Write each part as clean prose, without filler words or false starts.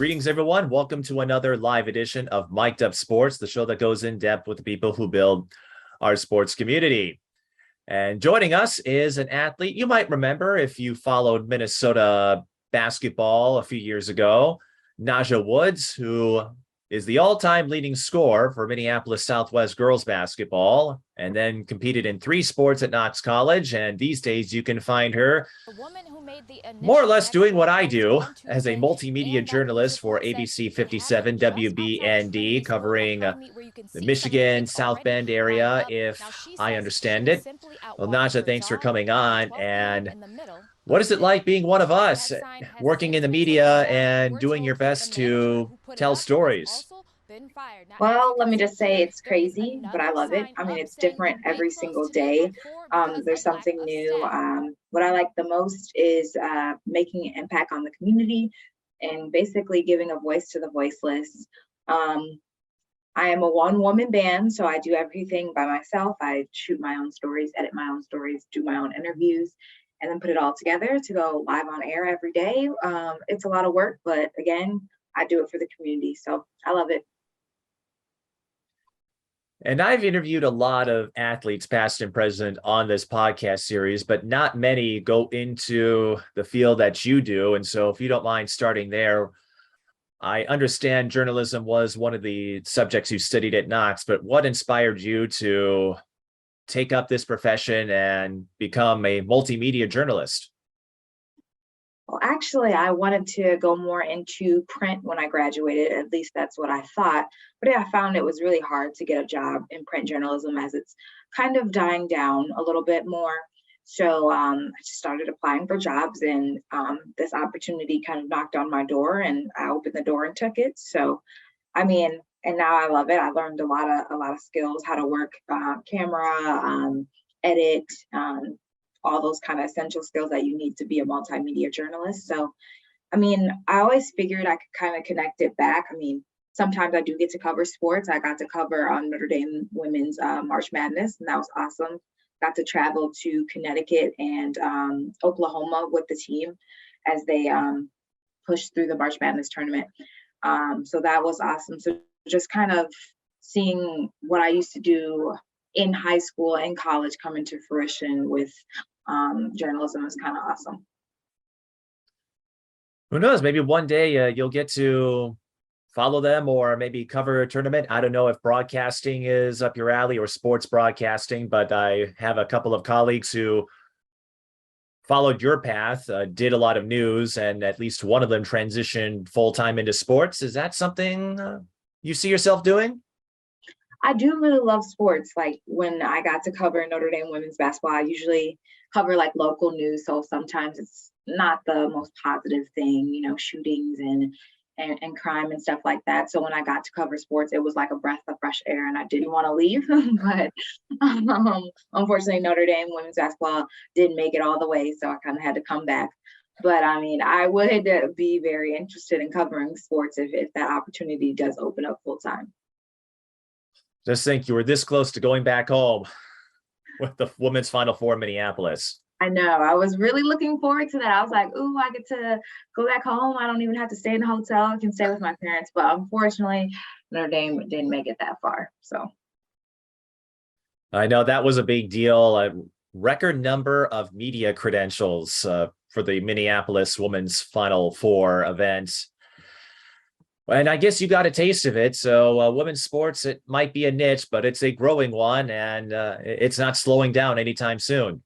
Greetings, everyone. Welcome to another live edition of Mic'd Up Sports, the show that goes in depth with the people who build our sports community. And joining us is an athlete you might remember if you followed Minnesota basketball a few years ago, Naja Woods, who is the all-time leading scorer for Minneapolis Southwest girls basketball, and then competed in 3 sports at Knox College. And these days you can find her more or less doing what I do as a multimedia journalist for ABC 57 WBND, covering the Michigan, South Bend area, if I understand it. Well, Naja, thanks for coming on. And what is it like being one of us, working in the media and doing your best to tell stories? Well, let me just say it's crazy, but I love it. I mean, it's different every single day. There's something new. What I like the most is making an impact on the community and basically giving a voice to the voiceless. I am a one-woman band, so I do everything by myself. I shoot my own stories, edit my own stories, do my own interviews, and then put it all together to go live on air every day. It's a lot of work, but again, I do it for the community, so I love it. And I've interviewed a lot of athletes, past and present, on this podcast series, but not many go into the field that you do. And so if you don't mind starting there, I understand journalism was one of the subjects you studied at Knox, but what inspired you to take up this profession and become a multimedia journalist? Well, actually, I wanted to go more into print when I graduated. At least that's what I thought. But I found it was really hard to get a job in print journalism as it's kind of dying down a little bit more. So I just started applying for jobs, and this opportunity kind of knocked on my door, and I opened the door and took it. So, I mean, and now I love it. I learned a lot of skills, how to work camera, edit, all those kind of essential skills that you need to be a multimedia journalist. So, I mean, I always figured I could kind of connect it back. I mean, sometimes I do get to cover sports. I got to cover on Notre Dame women's March Madness, and that was awesome. Got to travel to Connecticut and Oklahoma with the team as they pushed through the March Madness tournament. So that was awesome. So just kind of seeing what I used to do in high school and college come into fruition with journalism is kind of awesome. Who knows? Maybe one day you'll get to follow them or maybe cover a tournament. I don't know if broadcasting is up your alley or sports broadcasting, but I have a couple of colleagues who followed your path, did a lot of news, and at least one of them transitioned full-time into sports. Is that something you see yourself doing? I do really love sports. Like when I got to cover Notre Dame women's basketball, I usually cover like local news. So sometimes it's not the most positive thing, you know, shootings and crime and stuff like that. So when I got to cover sports, it was like a breath of fresh air, and I didn't want to leave. But unfortunately, Notre Dame women's basketball didn't make it all the way, so I kind of had to come back. But I mean, I would be very interested in covering sports if that opportunity does open up full time. Just think, you were this close to going back home with the women's Final Four in Minneapolis. I know. I was really looking forward to that. I was like, ooh, I get to go back home. I don't even have to stay in a hotel. I can stay with my parents. But unfortunately, Notre Dame didn't make it that far. So I know that was a big deal. A record number of media credentials for the Minneapolis women's Final Four event. And I guess you got a taste of it. So women's sports, it might be a niche, but it's a growing one, and it's not slowing down anytime soon.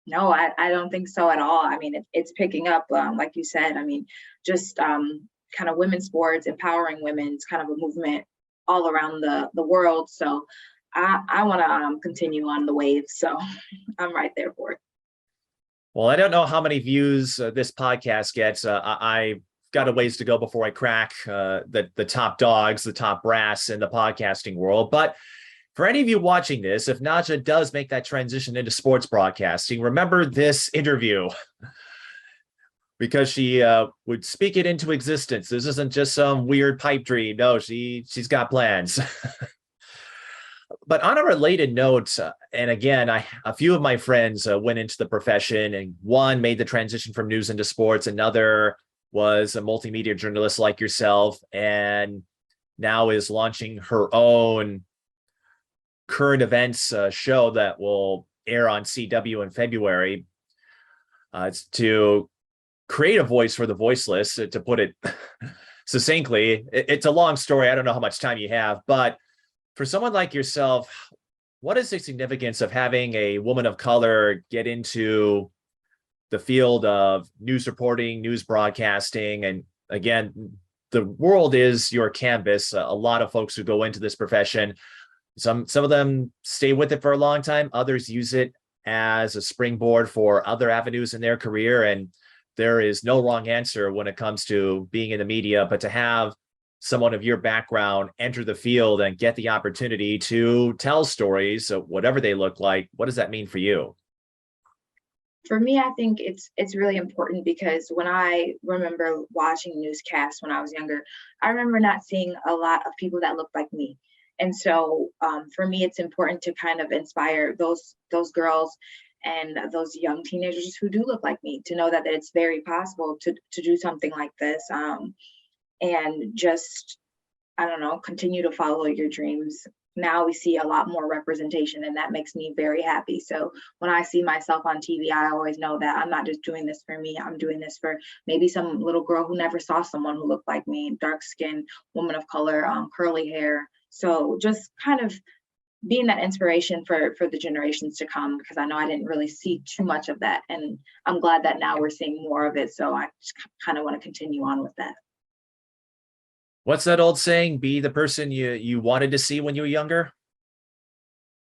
no, I don't think so at all. I mean, it's picking up, like you said. I mean, just kind of women's sports, empowering women. It's kind of a movement all around the world. So I want to continue on the wave. So I'm right there for it. Well, I don't know how many views this podcast gets. I got a ways to go before I crack the top dogs, the top brass in the podcasting world. But for any of you watching this, if Naja does make that transition into sports broadcasting, remember this interview, because she would speak it into existence. This isn't just some weird pipe dream. No, she's got plans. But on a related note, and again, a few of my friends went into the profession, and one made the transition from news into sports, another was a multimedia journalist like yourself, and now is launching her own current events show that will air on CW in February. It's to create a voice for the voiceless, to put it succinctly. It's a long story. I don't know how much time you have, but for someone like yourself, what is the significance of having a woman of color get into the field of news reporting, news broadcasting? And again, the world is your canvas. A lot of folks who go into this profession, some of them stay with it for a long time. Others use it as a springboard for other avenues in their career. And there is no wrong answer when it comes to being in the media, but to have someone of your background enter the field and get the opportunity to tell stories, whatever they look like, what does that mean for you? For me, I think it's really important because when I remember watching newscasts when I was younger, I remember not seeing a lot of people that looked like me. And so for me, it's important to kind of inspire those girls and those young teenagers who do look like me to know that it's very possible to do something like this, and just, I don't know, continue to follow your dreams. Now we see a lot more representation, and that makes me very happy. So when I see myself on TV, I always know that I'm not just doing this for me. I'm doing this for maybe some little girl who never saw someone who looked like me, dark skin, woman of color, curly hair. So just kind of being that inspiration for the generations to come, because I know I didn't really see too much of that. And I'm glad that now we're seeing more of it. So I just kind of want to continue on with that. What's that old saying? Be the person you wanted to see when you were younger?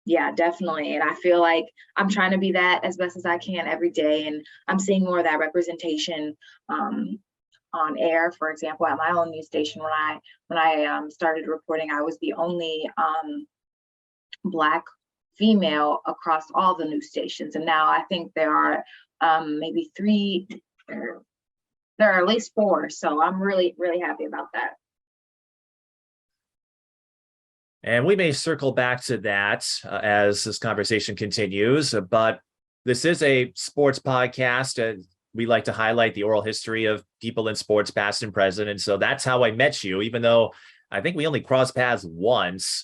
Yeah, definitely. And I feel like I'm trying to be that as best as I can every day. And I'm seeing more of that representation on air. For example, at my own news station, when I started reporting, I was the only Black female across all the news stations. And now I think there are maybe three, there are at least four. So I'm really, really happy about that. And we may circle back to that as this conversation continues, but this is a sports podcast. We like to highlight the oral history of people in sports, past and present. And so that's how I met you, even though I think we only crossed paths once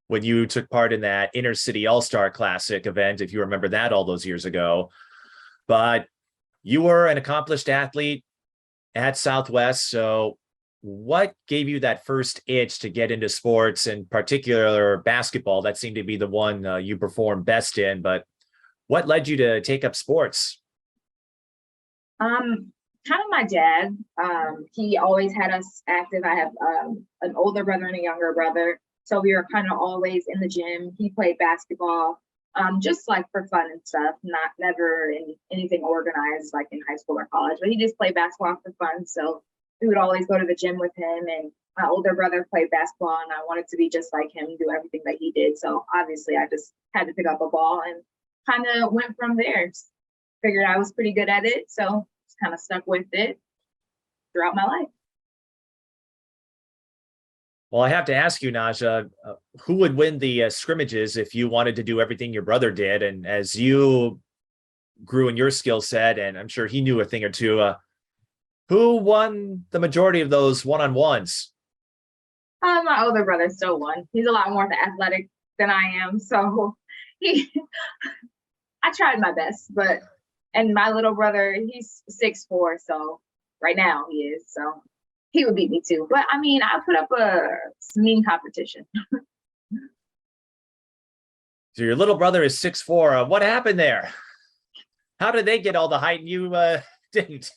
when you took part in that Inner City All-Star Classic event, if you remember that all those years ago. But you were an accomplished athlete at Southwest. So what gave you that first itch to get into sports, in particular basketball? That seemed to be the one you performed best in, but what led you to take up sports? Kind of my dad. He always had us active. I have an older brother and a younger brother, so we were kind of always in the gym. He played basketball, just like for fun and stuff, never in anything organized like in high school or college, but he just played basketball for fun. So we would always go to the gym with him, and my older brother played basketball, and I wanted to be just like him, do everything that he did. So obviously I just had to pick up a ball and kind of went from there. Figured I was pretty good at it, so just kind of stuck with it throughout my life. Well, I have to ask you, Naja, who would win the scrimmages if you wanted to do everything your brother did? And as you grew in your skill set, and I'm sure he knew a thing or two, who won the majority of those one-on-ones? My older brother still won. He's a lot more athletic than I am, so I tried my best. And my little brother, he's 6'4", so right now he is, so he would beat me too. But I mean, I put up a mean competition. So your little brother is 6'4". What happened there? How did they get all the height and you didn't?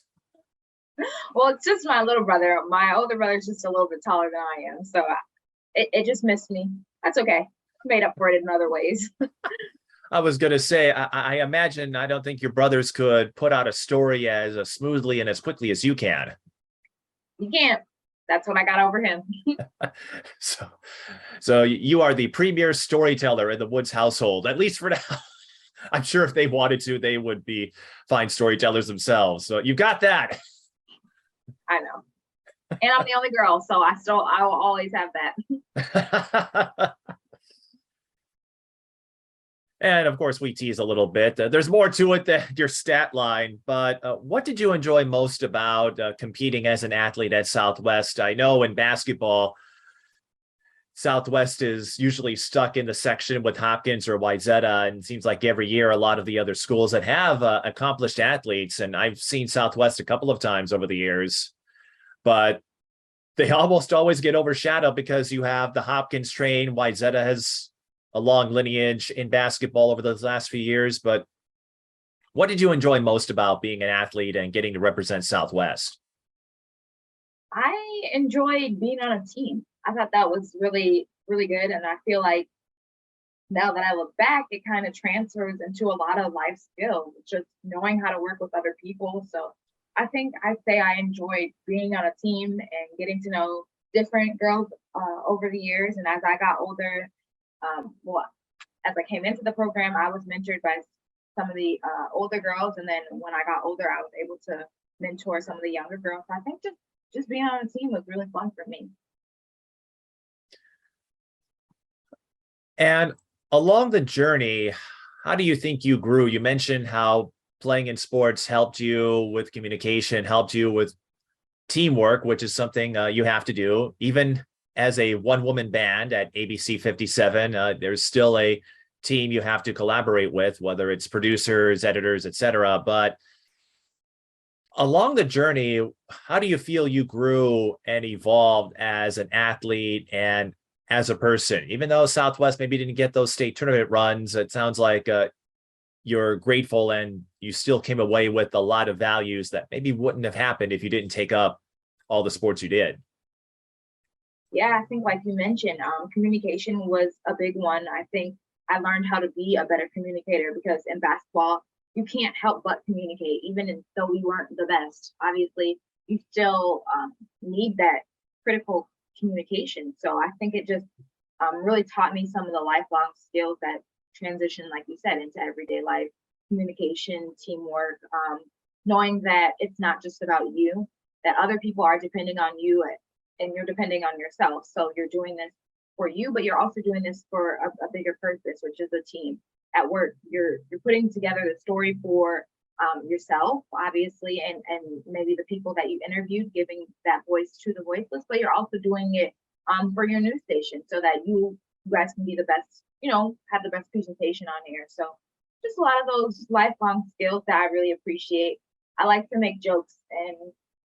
Well, it's just my little brother. My older brother is just a little bit taller than I am, so it just missed me. That's okay. Made up for it in other ways. I was going to say, I imagine, I don't think your brothers could put out a story as smoothly and as quickly as you can. You can't. That's what I got over him. So you are the premier storyteller in the Woods household, at least for now. I'm sure if they wanted to, they would be fine storytellers themselves. So you got that. I know. And I'm the only girl, so I will always have that. And of course, we tease a little bit. There's more to it than your stat line. But what did you enjoy most about competing as an athlete at Southwest? I know in basketball, Southwest is usually stuck in the section with Hopkins or Wayzata, and it seems like every year a lot of the other schools that have accomplished athletes, and I've seen Southwest a couple of times over the years, but they almost always get overshadowed because you have the Hopkins train. Wayzata has a long lineage in basketball over those last few years. But what did you enjoy most about being an athlete and getting to represent Southwest? I enjoyed being on a team. I thought that was really, really good. And I feel like now that I look back, it kind of transfers into a lot of life skills, just knowing how to work with other people. So I think I'd say I enjoyed being on a team and getting to know different girls over the years. And as I got older, well, as I came into the program, I was mentored by some of the older girls. And then when I got older, I was able to mentor some of the younger girls. I think just being on a team was really fun for me. And along the journey, how do you think you grew? You mentioned how playing in sports helped you with communication, helped you with teamwork, which is something you have to do. Even as a one-woman band at ABC 57, there's still a team you have to collaborate with, whether it's producers, editors, etc. But along the journey, how do you feel you grew and evolved as an athlete and as a person? Even though Southwest maybe didn't get those state tournament runs, it sounds like you're grateful and you still came away with a lot of values that maybe wouldn't have happened if you didn't take up all the sports you did. Yeah, I think like you mentioned, communication was a big one. I think I learned how to be a better communicator because in basketball, you can't help but communicate, even though we weren't the best. Obviously, you still need that critical communication. So I think it just really taught me some of the lifelong skills that transition, like you said, into everyday life: communication, teamwork, knowing that it's not just about you, that other people are depending on you and you're depending on yourself. So you're doing this for you, but you're also doing this for a bigger purpose, which is a team. At work, you're putting together the story for yourself, obviously, and maybe the people that you interviewed, giving that voice to the voiceless, but you're also doing it for your news station so that you guys can be the best, have the best presentation on here. So just a lot of those lifelong skills that I really appreciate. I like to make jokes and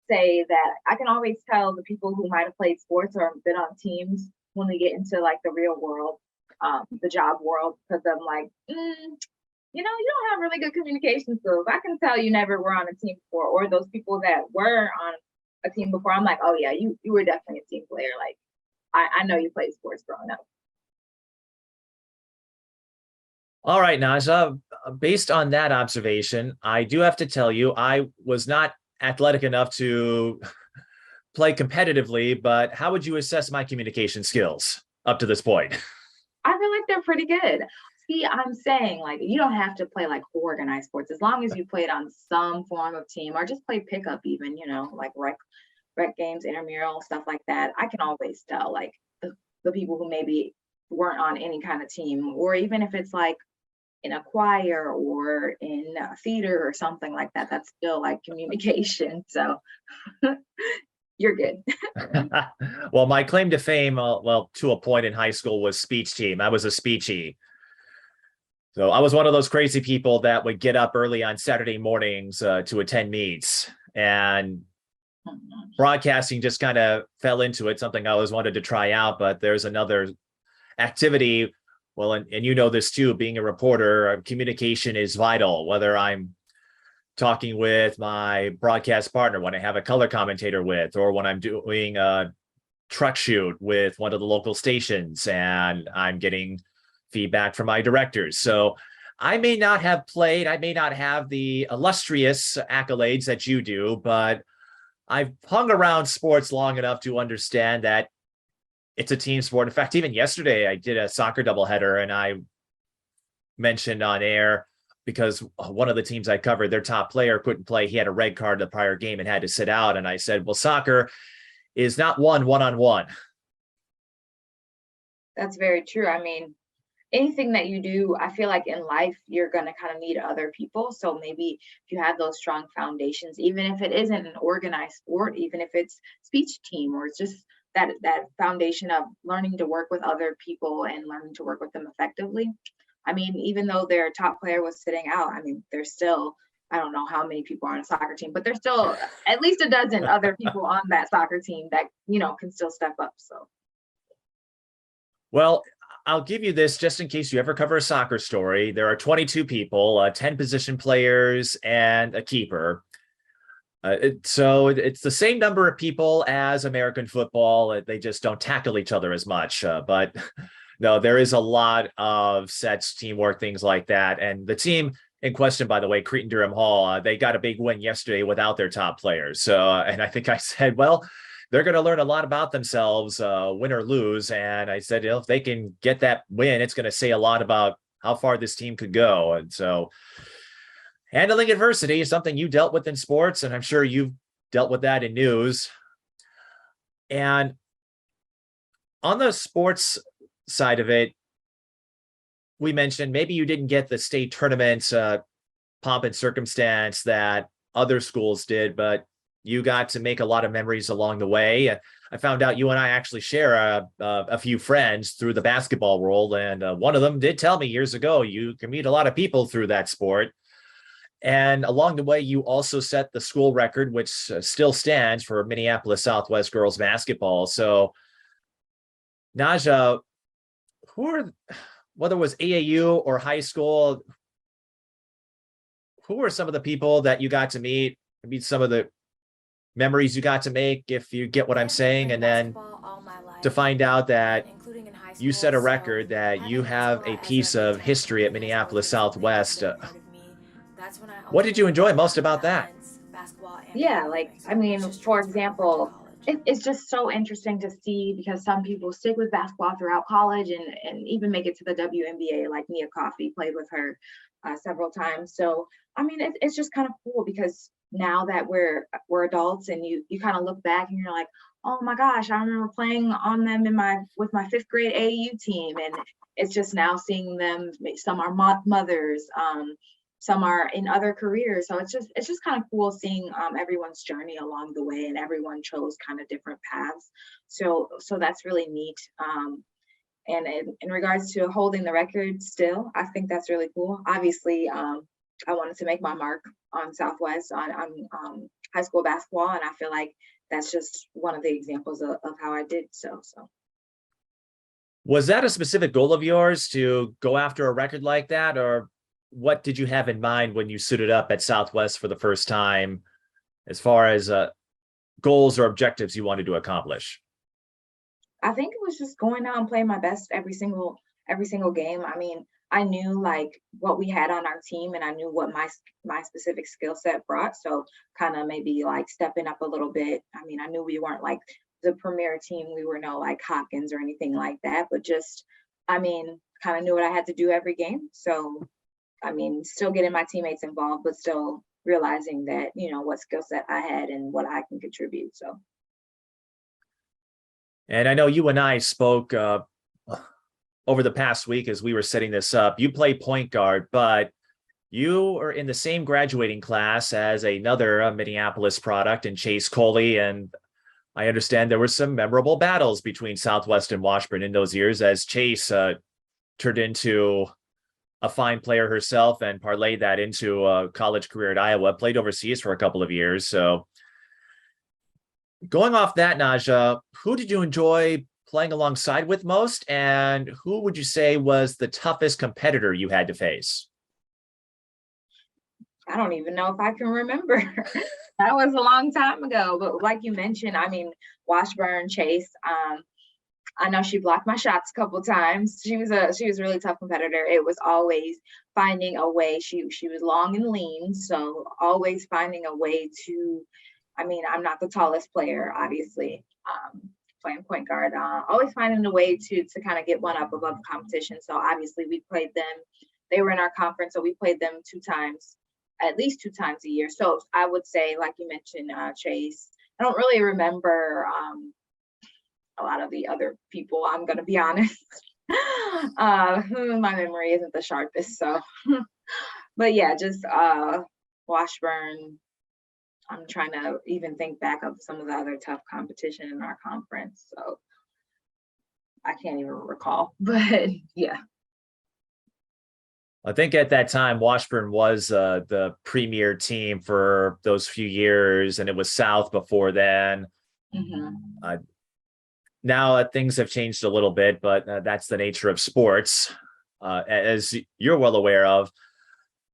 say that I can always tell the people who might have played sports or been on teams when we get into like the real world, the job world, because I'm like, you don't have really good communication skills. I can tell you never were on a team before, or those people that were on a team before, I'm like, oh yeah, you were definitely a team player. Like, I know you played sports growing up. All right, Naja, based on that observation, I do have to tell you, I was not athletic enough to play competitively, but how would you assess my communication skills up to this point? I feel like they're pretty good. See, I'm saying like you don't have to play like organized sports as long as you played on some form of team or just play pickup even, like rec games, intramural, stuff like that. I can always tell like the people who maybe weren't on any kind of team, or even if it's like in a choir or in a theater or something like that, that's still like communication. So you're good. Well, my claim to fame, to a point in high school, was speech team. I was a speechy. So I was one of those crazy people that would get up early on Saturday mornings to attend meets, and broadcasting just kind of fell into it, something I always wanted to try out. But there's another activity. Well, and you know this too, being a reporter, communication is vital, whether I'm talking with my broadcast partner, when I have a color commentator with, or when I'm doing a truck shoot with one of the local stations and I'm getting feedback from my directors. So I may not have played, I may not have the illustrious accolades that you do, but I've hung around sports long enough to understand that it's a team sport. In fact, even yesterday, I did a soccer doubleheader and I mentioned on air, because one of the teams I covered, their top player couldn't play. He had a red card the prior game and had to sit out. And I said, well, soccer is not won one-on-one. That's very true. I mean, anything that you do, I feel like in life, you're going to kind of need other people. So maybe if you have those strong foundations, even if it isn't an organized sport, even if it's speech team or it's just that foundation of learning to work with other people and learning to work with them effectively. I mean, even though their top player was sitting out, I mean, there's still, I don't know how many people are on a soccer team, but there's still at least a dozen other people on that soccer team that, can still step up. So Well, I'll give you this just in case you ever cover a soccer story. There are 22 people, 10 position players, and a keeper. So it's the same number of people as American football. They just don't tackle each other as much. But no, there is a lot of sets, teamwork, things like that. And the team in question, by the way, Cretan Durham Hall, they got a big win yesterday without their top players. So, and I think I said, well, they're going to learn a lot about themselves, win or lose. And I said, if they can get that win, it's going to say a lot about how far this team could go. And so handling adversity is something you dealt with in sports, and I'm sure you've dealt with that in news. And on the sports side of it, we mentioned maybe you didn't get the state tournament pomp and circumstance that other schools did, but you got to make a lot of memories along the way. I found out you and I actually share a few friends through the basketball world, and one of them did tell me years ago you can meet a lot of people through that sport. And along the way, you also set the school record, which still stands for Minneapolis Southwest girls basketball. So, Naja, whether it was AAU or high school, who were some of the people that you got to meet? Maybe some of the memories you got to make, if you get what I'm saying, and then to find out that you set a record, that you have a piece of history at Minneapolis Southwest. What did you enjoy most about that? yeah, like, I mean, for example, it's just so interesting to see because some people stick with basketball throughout college and even make it to the WNBA, like Mia Coffey played with her several times. So, I mean, it's just kind of cool because now that we're adults and you kind of look back and you're like, oh my gosh, I remember playing on them with my fifth grade AAU team, and it's just now seeing them. Some are mothers, some are in other careers, so it's just kind of cool seeing everyone's journey along the way, and everyone chose kind of different paths. So that's really neat. And in regards to holding the record still, I think that's really cool. Obviously, I wanted to make my mark on Southwest on high school basketball, and I feel like that's just one of the examples of how I did so. Was that a specific goal of yours to go after a record like that, or what did you have in mind when you suited up at Southwest for the first time, as far as goals or objectives you wanted to accomplish? I think it was just going out and playing my best every single game. I mean, I knew like what we had on our team, and I knew what my specific skill set brought. So kind of maybe like stepping up a little bit. I mean, I knew we weren't like the premier team. We were no like Hopkins or anything like that, but just, I mean, kind of knew what I had to do every game. So, I mean, still getting my teammates involved, but still realizing that, what skill set I had and what I can contribute. So And I know you and I spoke over the past week as we were setting this up. You play point guard, but you are in the same graduating class as another Minneapolis product in Chase Coley. And I understand there were some memorable battles between Southwest and Washburn in those years, as Chase turned into a fine player herself and parlayed that into a college career at Iowa, played overseas for a couple of years. So going off that, Naja, who did you enjoy playing alongside with most, and who would you say was the toughest competitor you had to face? I don't even know if I can remember. That was a long time ago. But like you mentioned, I mean, Washburn, Chase, I know she blocked my shots a couple times. She was a really tough competitor. It was always finding a way. She was long and lean, so always finding a way to. I mean, I'm not the tallest player, obviously, playing point guard. Always finding a way to kind of get one up above the competition. So obviously, we played them. They were in our conference, so we played them at least two times a year. So I would say, like you mentioned, Chase. I don't really remember a lot of the other people, I'm going to be honest. My memory isn't the sharpest, so but yeah, just Washburn. I'm trying to even think back of some of the other tough competition in our conference, so I can't even recall. But yeah. I think at that time, Washburn was the premier team for those few years, and it was South before then. Hmm. Now things have changed a little bit, but that's the nature of sports, as you're well aware of.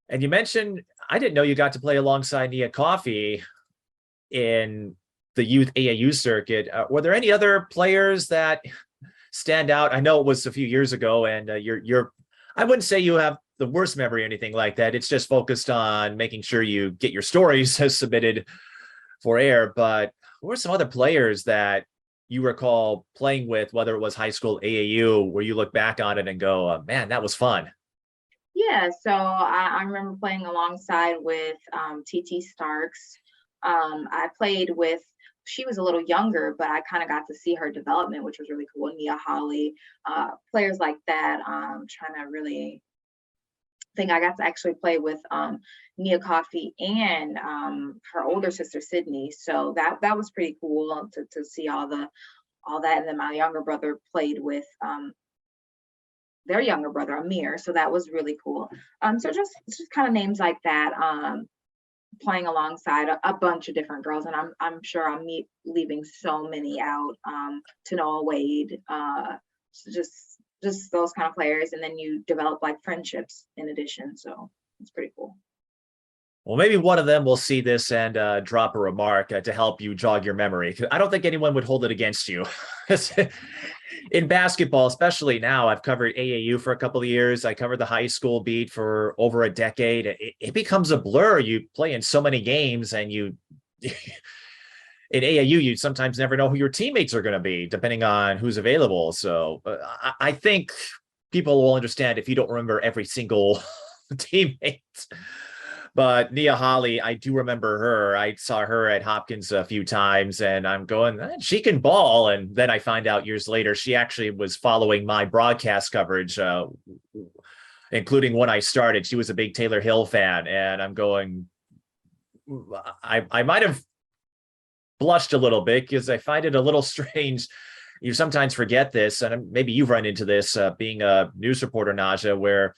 And you mentioned, I didn't know you got to play alongside Nia Coffey in the youth AAU circuit. Were there any other players that stand out? I know it was a few years ago, and I wouldn't say you have the worst memory or anything like that. It's just focused on making sure you get your stories submitted for air. But what were some other players that you recall playing with, whether it was high school AAU, where you look back on it and go, man, that was fun? Yeah, so I remember playing alongside with TT Starks. I played with, she was a little younger, but I kind of got to see her development, which was really cool. Nia Holly, players like that. Trying to really think I got to actually play with Nia Coffey and her older sister Sydney. So that was pretty cool to see all that. And then my younger brother played with their younger brother Amir, so that was really cool. So just kind of names like that, playing alongside a bunch of different girls, and I'm sure I'm leaving so many out. To Noah Wade, so just those kind of players, and then you develop like friendships in addition. So it's pretty cool. Well, maybe one of them will see this and drop a remark to help you jog your memory. I don't think anyone would hold it against you. In basketball, especially now, I've covered AAU for a couple of years. I covered the high school beat for over a decade. It becomes a blur. You play in so many games, and you in AAU, you sometimes never know who your teammates are going to be, depending on who's available. So I think people will understand if you don't remember every single teammate. But Nia Holly, I do remember her. I saw her at Hopkins a few times, and I'm going, she can ball. And then I find out years later, she actually was following my broadcast coverage, including when I started. She was a big Taylor Hill fan, and I'm going, I might have blushed a little bit because I find it a little strange. You sometimes forget this, and maybe you've run into this being a news reporter, Naja, where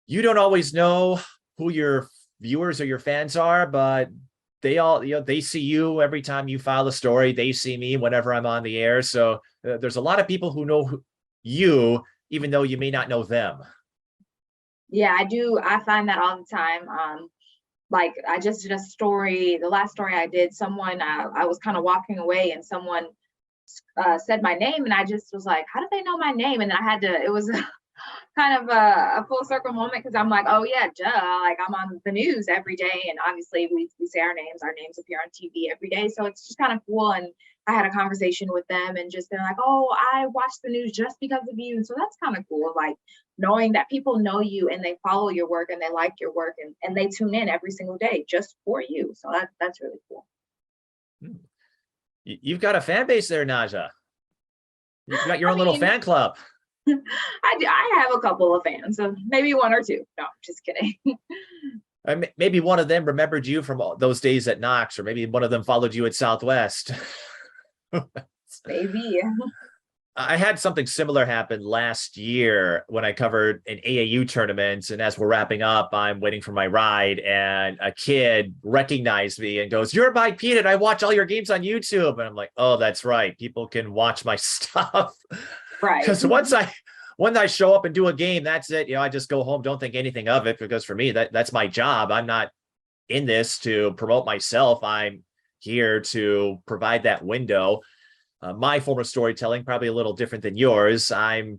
you don't always know who your viewers or your fans are, but they all, they see you every time you file a story. They see me whenever I'm on the air. So there's a lot of people who know you, even though you may not know them. Yeah, I do. I find that all the time. Like I just did a story, the last story I did, someone, I was kind of walking away and someone said my name, and I just was like, how did they know my name? And then I had to, it was kind of a full circle moment, because I'm like, oh yeah, duh, like I'm on the news every day, and obviously we say our names appear on TV every day, so it's just kind of cool. And I had a conversation with them, and just they're like, oh, I watch the news just because of you. And so that's kind of cool, like knowing that people know you and they follow your work and they like your work, and they tune in every single day just for you. So that's really cool. You've got a fan base there, Naja. You've got your I own little mean, fan club. I have a couple of fans, so maybe one or two. No, just kidding. Maybe one of them remembered you from those days at Knox, or maybe one of them followed you at Southwest. Maybe. I had something similar happen last year when I covered an AAU tournament. And as we're wrapping up, I'm waiting for my ride, and a kid recognized me and goes, "You're Mike Peanut. I watch all your games on YouTube." And I'm like, oh, that's right. People can watch my stuff. Right. Because when I show up and do a game, that's it. I just go home, don't think anything of it, because for me, that's my job. I'm not in this to promote myself. I'm here to provide that window. My form of storytelling, probably a little different than yours. I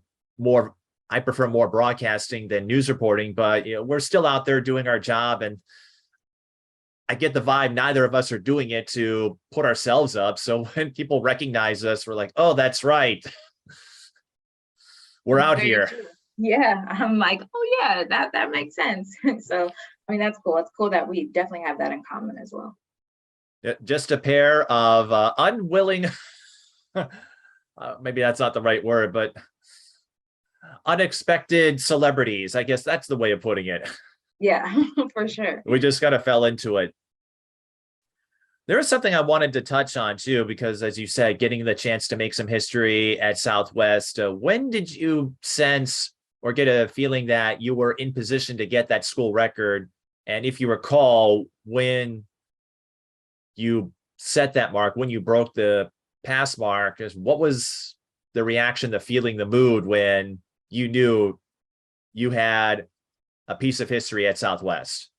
prefer more broadcasting than news reporting, but we're still out there doing our job. And I get the vibe neither of us are doing it to put ourselves up. So when people recognize us, we're like, oh, that's right. We're out here. True. Yeah, I'm like, oh yeah, that makes sense. So I mean, that's cool. It's cool that we definitely have that in common as well. Just a pair of unwilling, maybe that's not the right word, but unexpected celebrities. I guess that's the way of putting it. Yeah, for sure. We just kind of fell into it. There is something I wanted to touch on too, because as you said, getting the chance to make some history at Southwest, when did you sense or get a feeling that you were in position to get that school record? And if you recall, when you set that mark, when you broke the pass mark, what was the reaction, the feeling, the mood when you knew you had a piece of history at Southwest?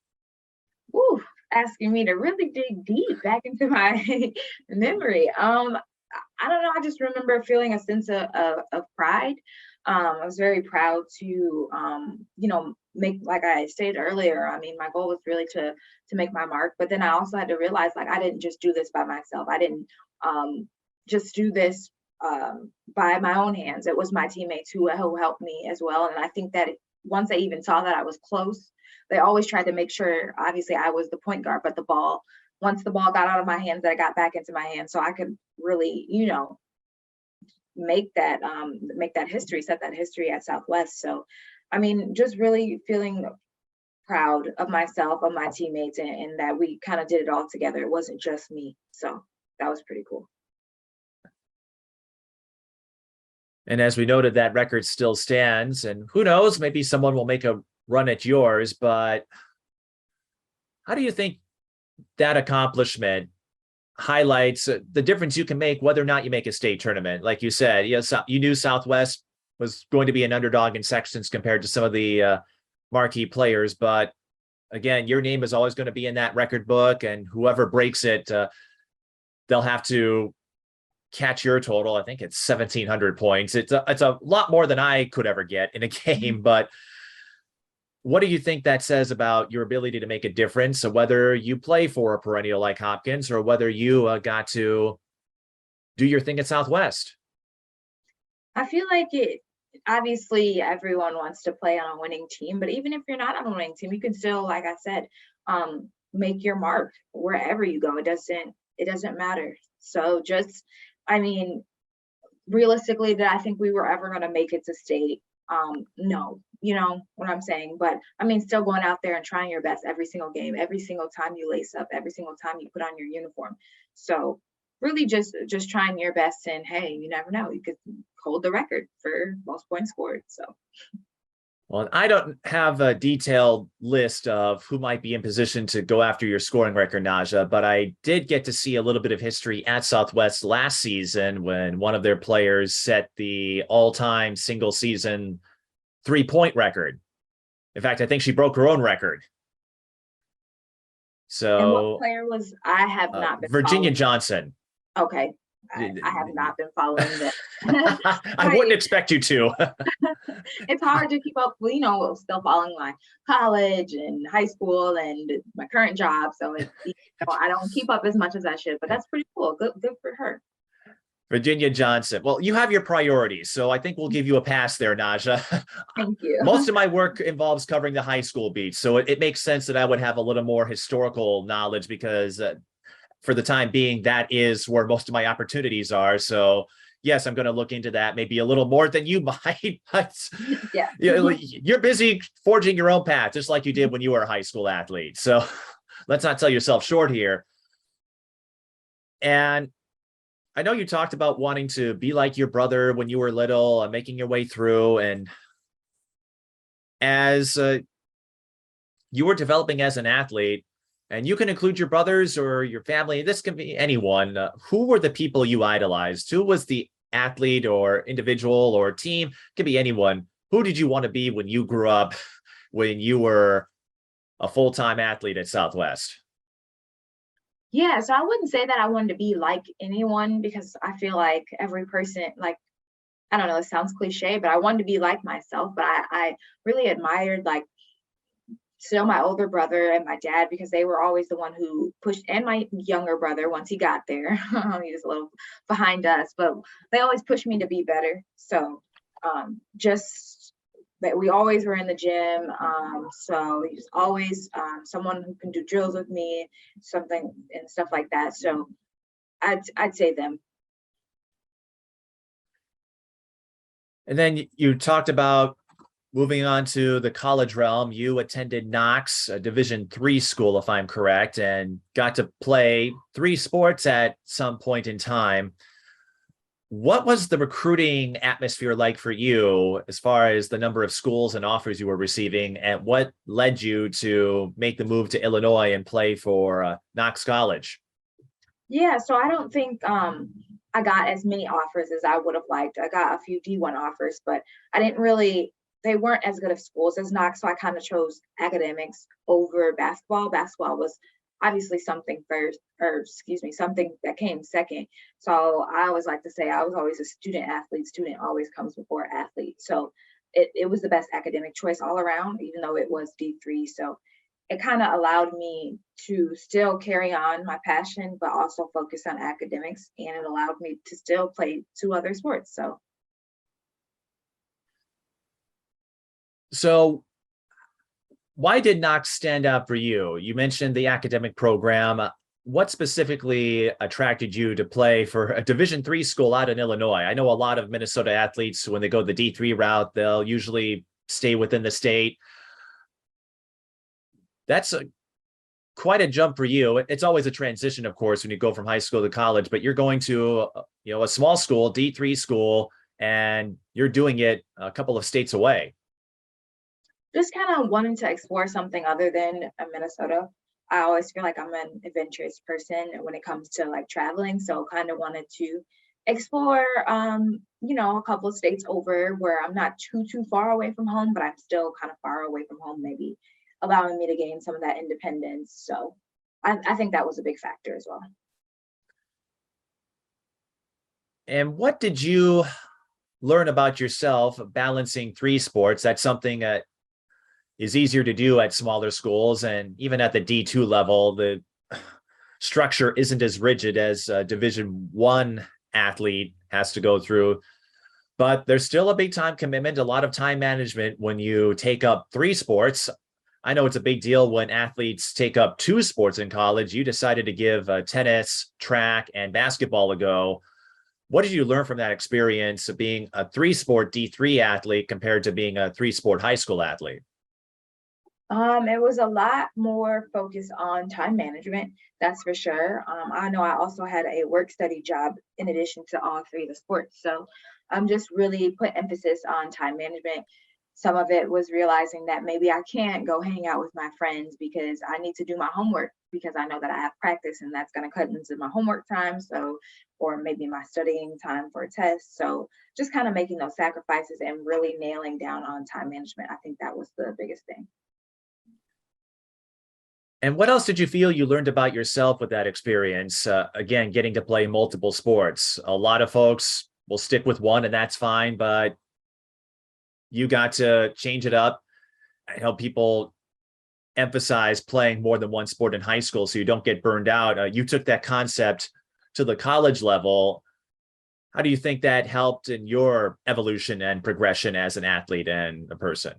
Ooh, asking me to really dig deep back into my memory. I don't know. I just remember feeling a sense of pride. I was very proud to, make, like I stated earlier. I mean, my goal was really to make my mark, but then I also had to realize, like, I didn't just do this by myself. I didn't just do this by my own hands. It was my teammates who helped me as well. And I think that once they even saw that I was close, they always tried to make sure, obviously, I was the point guard, but once the ball got out of my hands, that it got back into my hands, so I could really, make that history, set that history at Southwest. So, I mean, just really feeling proud of myself, of my teammates, and that we kind of did it all together. It wasn't just me. So that was pretty cool. And as we noted, that record still stands. And who knows, maybe someone will make a run at yours. But how do you think that accomplishment highlights the difference you can make whether or not you make a state tournament? Like you said, yes, you knew Southwest was going to be an underdog in sections compared to some of the marquee players. But again, your name is always going to be in that record book. And whoever breaks it, they'll have to catch your total. I think it's 1,700 points. It's a lot more than I could ever get in a game. But what do you think that says about your ability to make a difference? So whether you play for a perennial like Hopkins or whether you got to do your thing at Southwest? I feel like obviously everyone wants to play on a winning team, but even if you're not on a winning team, you can still, like I said, make your mark wherever you go. It doesn't matter. So just, I mean, realistically, did I think we were ever going to make it to state? No, you know what I'm saying? But I mean, still going out there and trying your best every single game, every single time you lace up, every single time you put on your uniform. So really just trying your best, and hey, you never know, you could hold the record for most points scored. So Well, I don't have a detailed list of who might be in position to go after your scoring record, Naja, but I did get to see a little bit of history at Southwest last season when one of their players set the all-time single season 3-point record. In fact, I think she broke her own record. and what So player was, I have not been Virginia following. Johnson. Okay, I have not been following that. I wouldn't expect you to. It's hard to keep up, still following my college and high school and my current job. So I don't keep up as much as I should, but that's pretty cool. Good for her. Virginia Johnson. Well, you have your priorities, so I think we'll give you a pass there, Naja. Thank you. Most of my work involves covering the high school beats, so it makes sense that I would have a little more historical knowledge because for the time being, that is where most of my opportunities are. So yes, I'm going to look into that maybe a little more than you might. But Yeah. you're busy forging your own path, just like you did when you were a high school athlete. So let's not sell yourself short here. And I know you talked about wanting to be like your brother when you were little and making your way through. And as you were developing as an athlete, and you can include your brothers or your family, this can be anyone. Who were the people you idolized? Who was the athlete or individual or team? It could be anyone. Who did you want to be when you grew up, when you were a full-time athlete at Southwest? Yeah, so I wouldn't say that I wanted to be like anyone, because I feel like every person, like, I don't know, it sounds cliche, but I wanted to be like myself. But I really admired, like, still my older brother and my dad, because they were always the one who pushed, and my younger brother once he got there. He was a little behind us, but they always pushed me to be better. So just that we always were in the gym. So he's always someone who can do drills with me, something and stuff like that. So I'd say them. And then you talked about moving on to the college realm. You attended Knox, a Division III school, if I'm correct, and got to play three sports at some point in time. What was the recruiting atmosphere like for you as far as the number of schools and offers you were receiving, and what led you to make the move to Illinois and play for Knox College? Yeah, so I don't think I got as many offers as I would have liked. I got a few D1 offers, but I didn't really, they weren't as good of schools as Knox, so I kind of chose academics over basketball. Basketball was obviously something first, or excuse me, something that came second. So I always like to say I was always a student athlete. Student always comes before athlete. So it was the best academic choice all around, even though it was D3. So it kind of allowed me to still carry on my passion, but also focus on academics. And it allowed me to still play two other sports. So why did Knox stand out for you? You mentioned the academic program. What specifically attracted you to play for a Division III school out in Illinois? I know a lot of Minnesota athletes, when they go the D3 route, they'll usually stay within the state. That's quite a jump for you. It's always a transition, of course, when you go from high school to college, but you're going to, a small school, D3 school, and you're doing it a couple of states away. just kind of wanting to explore something other than Minnesota. I always feel like I'm an adventurous person when it comes to like traveling. So kind of wanted to explore, a couple of states over where I'm not too far away from home, but I'm still kind of far away from home, maybe allowing me to gain some of that independence. So I think that was a big factor as well. And what did you learn about yourself balancing three sports? That's something that is easier to do at smaller schools, and even at the D2 level, the structure isn't as rigid as a Division I athlete has to go through. But there's still a big time commitment, a lot of time management when you take up three sports. I know it's a big deal when athletes take up two sports in college. You decided to give tennis, track, and basketball a go. What did you learn from that experience of being a three-sport D3 athlete compared to being a three-sport high school athlete? It was a lot more focused on time management, that's for sure. I know I also had a work study job in addition to all three of the sports. So I'm just really put emphasis on time management. Some of it was realizing that maybe I can't go hang out with my friends because I need to do my homework because I know that I have practice and that's going to cut into my homework time. So, or maybe my studying time for a test. So just kind of making those sacrifices and really nailing down on time management. I think that was the biggest thing. And what else did you feel you learned about yourself with that experience? Again, getting to play multiple sports. A lot of folks will stick with one and that's fine, but you got to change it up. I help people emphasize playing more than one sport in high school so you don't get burned out. You took that concept to the college level. How do you think that helped in your evolution and progression as an athlete and a person?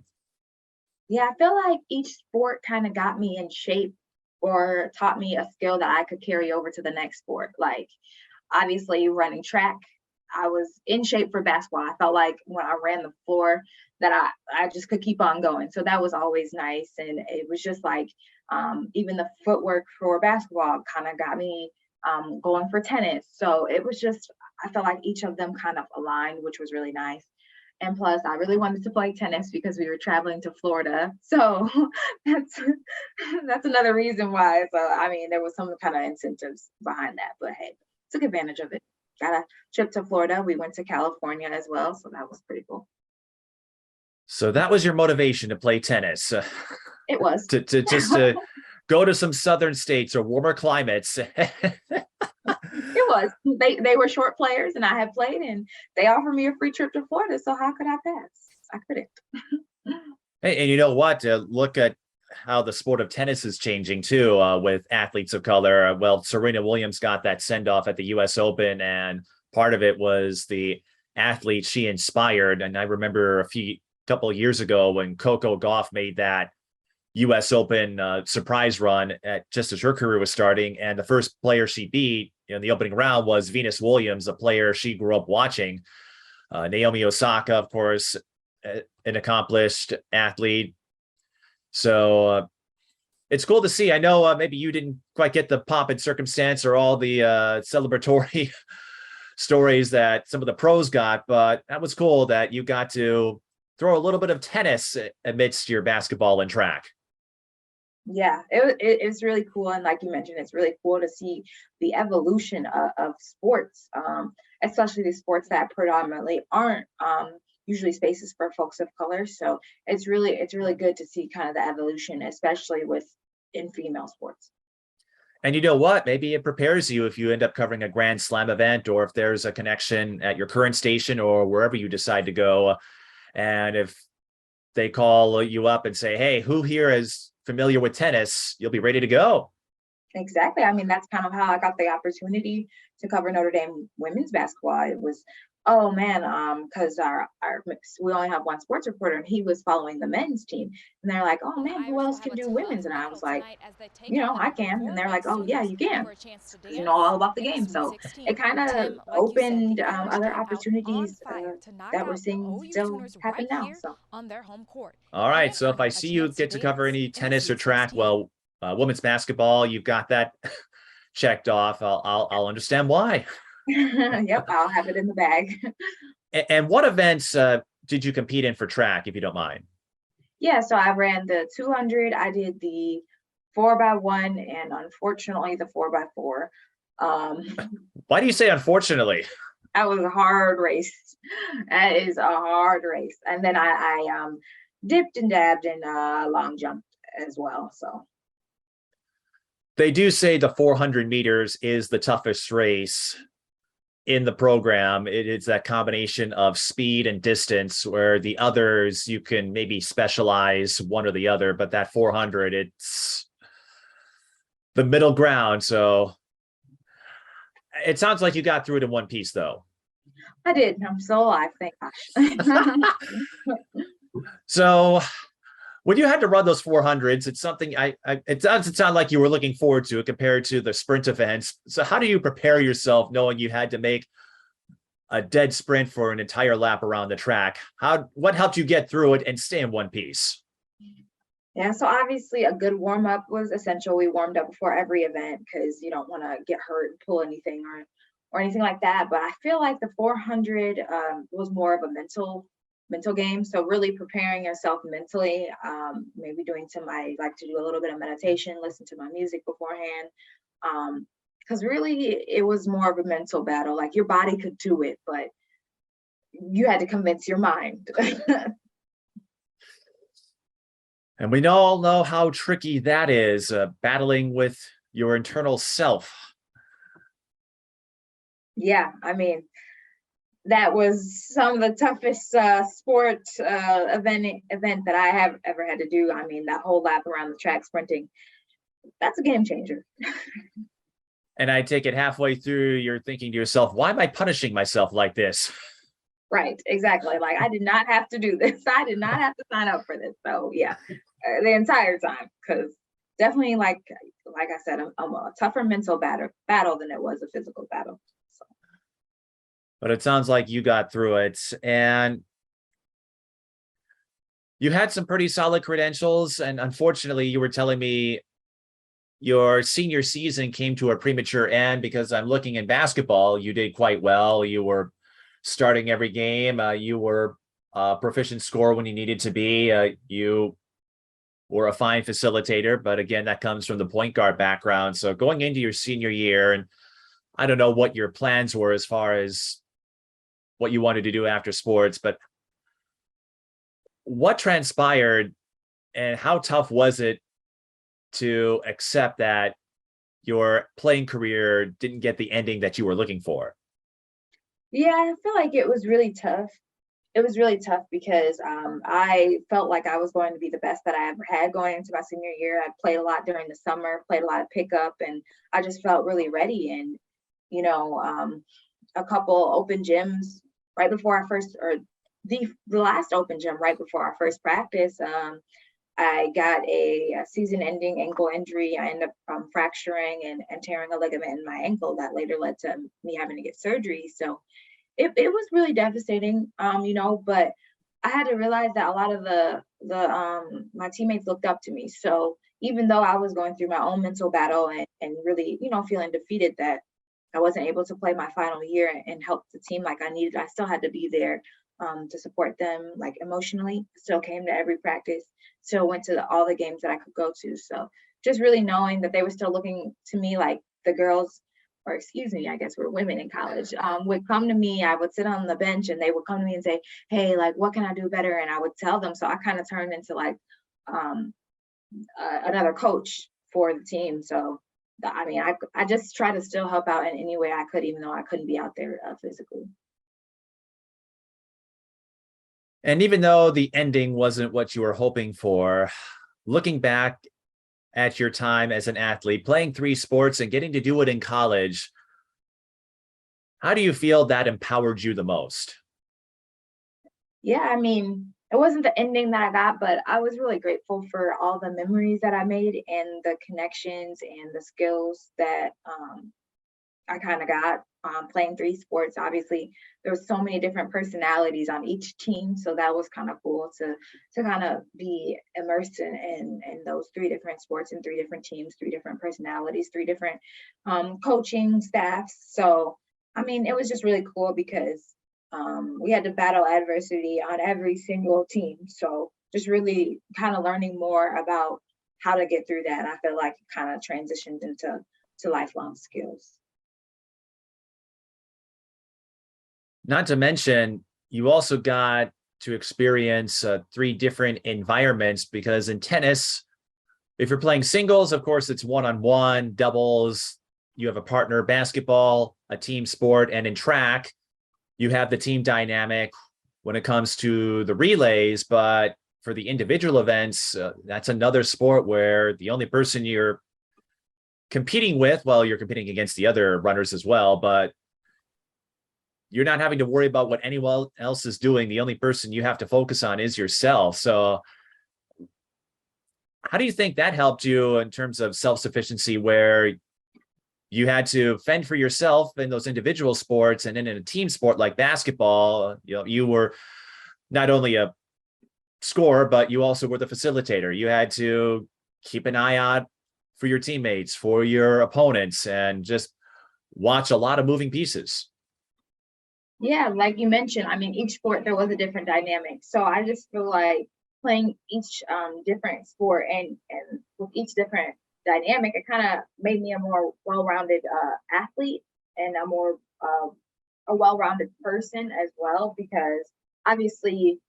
Yeah, I feel like each sport kind of got me in shape or taught me a skill that I could carry over to the next sport. Like, obviously, running track, I was in shape for basketball. I felt like when I ran the floor that I just could keep on going. So that was always nice. And it was just like, even the footwork for basketball kind of got me going for tennis. So it was just, I felt like each of them kind of aligned, which was really nice. And plus, I really wanted to play tennis because we were traveling to Florida. So that's that's another reason why. So I mean, there was some kind of incentives behind that, but hey, took advantage of it. Got a trip to Florida. We went to California as well, so that was pretty cool. So that was your motivation to play tennis, It was. to go to some southern states or warmer climates. It was. They were short players, and I had played, and they offered me a free trip to Florida. So how could I pass? I couldn't. Hey, and you know what? Look at how the sport of tennis is changing too, with athletes of color. Well, Serena Williams got that send off at the U.S. Open, and part of it was the athlete she inspired. And I remember couple of years ago when Coco Gauff made that U.S. Open surprise run just as her career was starting, and the first player she beat in the opening round was Venus Williams, a player she grew up watching. Naomi Osaka, of course, an accomplished athlete. So it's cool to see. I know maybe you didn't quite get the pomp and circumstance or all the celebratory stories that some of the pros got, but that was cool that you got to throw a little bit of tennis amidst your basketball and track. Yeah, it's really cool. And like you mentioned, it's really cool to see the evolution of sports, especially the sports that predominantly aren't usually spaces for folks of color. So it's really good to see kind of the evolution, especially with in female sports. And you know what? Maybe it prepares you if you end up covering a Grand Slam event, or if there's a connection at your current station or wherever you decide to go. And if they call you up and say, hey, who here is familiar with tennis, you'll be ready to go. Exactly. I mean, that's kind of how I got the opportunity to cover Notre Dame women's basketball. It was, oh man, because our we only have one sports reporter and he was following the men's team. And they're like, oh man, who else can do women's? And I was like, I can. And they're like, oh yeah, you can. Because you know all about the game. So it kind of opened other opportunities that we're seeing still happen now. So all right. So if I see you get to cover any tennis or track, well, women's basketball, you've got that checked off. I'll understand why. Yep, I'll have it in the bag. And what events did you compete in for track, if you don't mind? Yeah, so I ran the 200. I did the 4x1 and unfortunately the 4x4. Why do you say unfortunately? That was a hard race. That is a hard race. And then I dipped and dabbed in long jump as well. So they do say the 400 meters is the toughest race in the program. It's that combination of speed and distance, where the others you can maybe specialize one or the other, but that 400, it's the middle ground. So it sounds like you got through it in one piece, though. I did. I'm still alive, thank gosh. So when you had to run those 400s, it's something it doesn't sound like you were looking forward to it compared to the sprint events. So how do you prepare yourself knowing you had to make a dead sprint for an entire lap around the track? What helped you get through it and stay in one piece? Yeah, so obviously a good warm up was essential. We warmed up before every event because you don't want to get hurt, pull anything or anything like that. But I feel like the 400 was more of a mental game. So really preparing yourself mentally, maybe doing I like to do a little bit of meditation, listen to my music beforehand. Because really it was more of a mental battle. Like your body could do it, but you had to convince your mind. And we all know how tricky that is, battling with your internal self. Yeah, I mean, that was some of the toughest sports event that I have ever had to do. I mean, that whole lap around the track sprinting, that's a game changer. And I take it halfway through, you're thinking to yourself, why am I punishing myself like this? Right, exactly. Like I did not have to do this. I did not have to sign up for this. So yeah, the entire time, because definitely, like I said, I'm a tougher mental battle than it was a physical battle. So. But it sounds like you got through it, and you had some pretty solid credentials. And unfortunately, you were telling me your senior season came to a premature end, because I'm looking in basketball, you did quite well. You were starting every game. You were a proficient scorer when you needed to be. You were a fine facilitator, but again, that comes from the point guard background. So going into your senior year, and I don't know what your plans were as far as what you wanted to do after sports, but what transpired and how tough was it to accept that your playing career didn't get the ending that you were looking for? Yeah, I feel like it was really tough. It was really tough because I felt like I was going to be the best that I ever had going into my senior year. I played a lot during the summer, played a lot of pickup, and I just felt really ready. And, a couple open gyms right before our first, or the last open gym right before our first practice, I got a season-ending ankle injury. I ended up fracturing and tearing a ligament in my ankle that later led to me having to get surgery. So it was really devastating, but I had to realize that a lot of my teammates looked up to me. So even though I was going through my own mental battle and really, feeling defeated that I wasn't able to play my final year and help the team like I needed, I still had to be there to support them like emotionally. Still came to every practice, still went to all the games that I could go to. So just really knowing that they were still looking to me like the girls, or excuse me, I guess we're women in college, would come to me. I would sit on the bench and they would come to me and say, hey, like, what can I do better? And I would tell them. So I kind of turned into like another coach for the team. So, I just try to still help out in any way I could, even though I couldn't be out there physically. And even though the ending wasn't what you were hoping for, looking back at your time as an athlete, playing 3 sports and getting to do it in college, how do you feel that empowered you the most? Yeah, it wasn't the ending that I got, but I was really grateful for all the memories that I made and the connections and the skills that I kind of got playing 3 sports. Obviously, there was so many different personalities on each team, so that was kind of cool to kind of be immersed in those 3 different sports and 3 different teams, 3 different personalities, 3 different coaching staffs. So, it was just really cool because we had to battle adversity on every single team. So, just really kind of learning more about how to get through that. I feel like it kind of transitioned into lifelong skills. Not to mention, you also got to experience 3 different environments, because in tennis, if you're playing singles, of course, it's one-on-one, doubles, you have a partner. Basketball, a team sport. And in track, you have the team dynamic when it comes to the relays. But for the individual events, that's another sport where the only person you're competing with, well, you're competing against the other runners as well, but you're not having to worry about what anyone else is doing. The only person you have to focus on is yourself. So how do you think that helped you in terms of self-sufficiency, where you had to fend for yourself in those individual sports, and then in a team sport like basketball, you were not only a scorer, but you also were the facilitator. You had to keep an eye out for your teammates, for your opponents, and just watch a lot of moving pieces. Yeah, like you mentioned, each sport there was a different dynamic. So I just feel like playing each different sport and with each different dynamic, it kind of made me a more well-rounded athlete and a well-rounded person as well. Because obviously,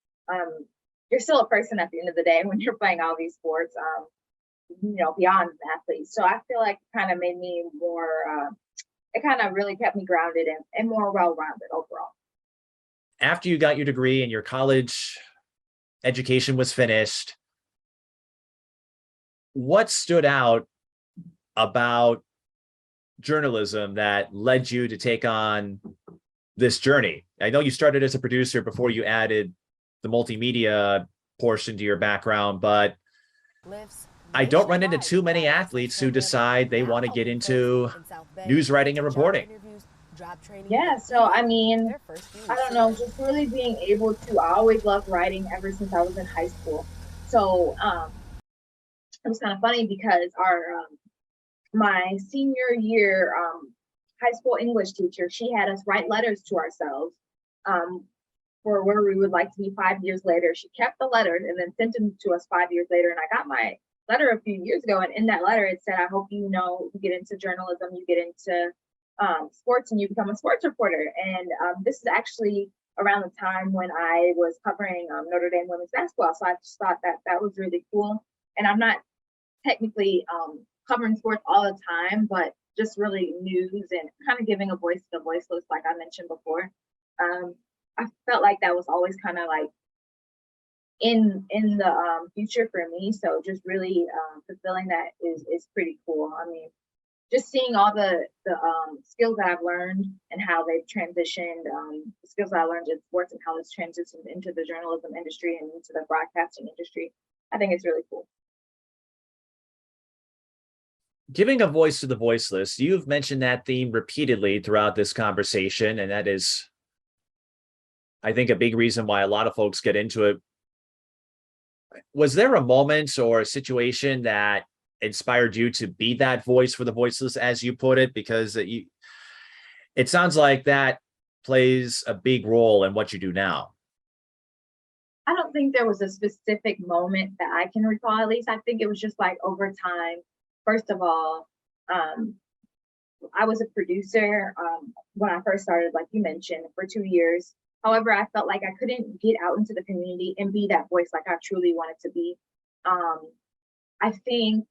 you're still a person at the end of the day when you're playing all these sports, beyond athletes. So I feel like it kind of made me more. It kind of really kept me grounded and more well-rounded overall. After you got your degree and your college education was finished, what stood out about journalism that led you to take on this journey? I know you started as a producer before you added the multimedia portion to your background, but I don't run into too many athletes who decide they want to get into news writing and reporting. Yeah, so I don't know, just really being able to, I always loved writing ever since I was in high school. So it was kind of funny because my senior year high school English teacher, she had us write letters to ourselves for where we would like to be 5 years later. She kept the letters and then sent them to us 5 years later. And I got my letter a few years ago, and in that letter it said, I hope you get into journalism, you get into sports, and you become a sports reporter. And this is actually around the time when I was covering Notre Dame women's basketball. So I just thought that was really cool. And I'm not technically covering sports all the time, but just really news and kind of giving a voice to the voiceless, like I mentioned before. I felt like that was always kind of like in the future for me. So just really fulfilling that is pretty cool. Just seeing all the skills that I've learned and how they've transitioned, the skills that I learned in sports and how it's transitioned into the journalism industry and into the broadcasting industry, I think it's really cool. Giving a voice to the voiceless, you've mentioned that theme repeatedly throughout this conversation, and that is I think a big reason why a lot of folks get into it. Was there a moment or a situation that inspired you to be that voice for the voiceless, as you put it? Because it sounds like that plays a big role in what you do now. I don't think there was a specific moment that I can recall, at least. I think it was just like over time. First of all, um, I was a producer when I first started, like you mentioned, for 2 years. However, I felt like I couldn't get out into the community and be that voice like I truly wanted to be. Um, I think,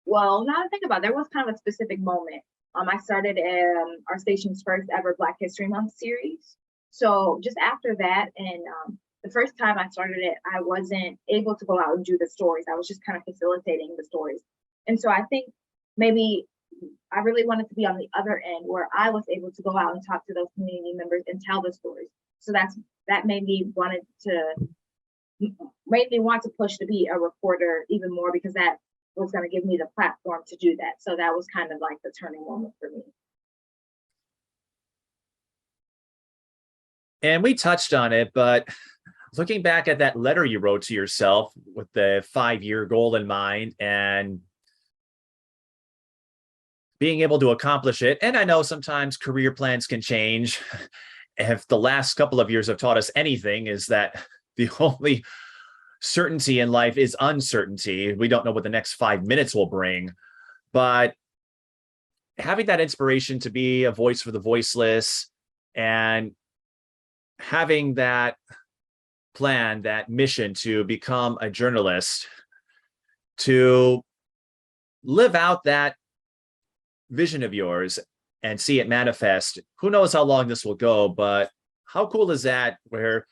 well, now I think about it, there was kind of a specific moment. I started our station's first ever Black History Month series. So just after that, and the first time I started it, I wasn't able to go out and do the stories. I was just kind of facilitating the stories. And so I think maybe I really wanted to be on the other end where I was able to go out and talk to those community members and tell the stories. So that made me want to push to be a reporter even more, because that was going to give me the platform to do that. So that was kind of like the turning moment for me. And we touched on it, but looking back at that letter you wrote to yourself with the 5-year goal in mind and being able to accomplish it. And I know sometimes career plans can change. If the last couple of years have taught us anything, is that the only certainty in life is uncertainty. We don't know what the next 5 minutes will bring. But having that inspiration to be a voice for the voiceless and having that plan, that mission to become a journalist, to live out that vision of yours and see it manifest. Who knows how long this will go, but how cool is that, where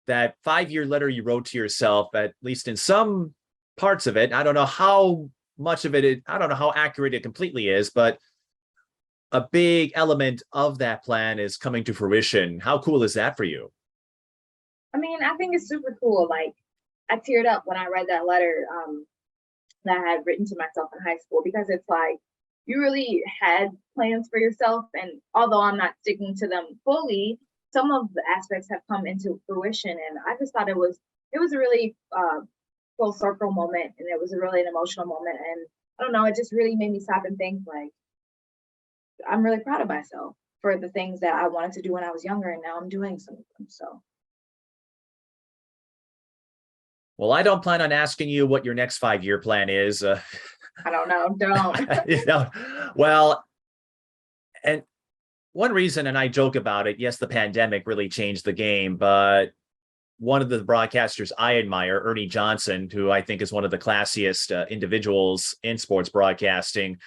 that 5-year letter you wrote to yourself, at least in some parts of it, I don't know how much of it, I don't know how accurate it completely is, but a big element of that plan is coming to fruition. How cool is that for you? I mean, I think it's super cool. Like, I teared up when I read that letter that I had written to myself in high school, because it's like, you really had plans for yourself. And although I'm not sticking to them fully, some of the aspects have come into fruition. And I just thought it was a really full circle moment. And it was a really an emotional moment. And I don't know, it just really made me stop and think, like, I'm really proud of myself for the things that I wanted to do when I was younger. And now I'm doing some of them. So. Well, I don't plan on asking you what your next 5-year plan is. I don't know. Don't. You know, well, and one reason, and I joke about it, yes, the pandemic really changed the game, but one of the broadcasters I admire, Ernie Johnson, who I think is one of the classiest individuals in sports broadcasting,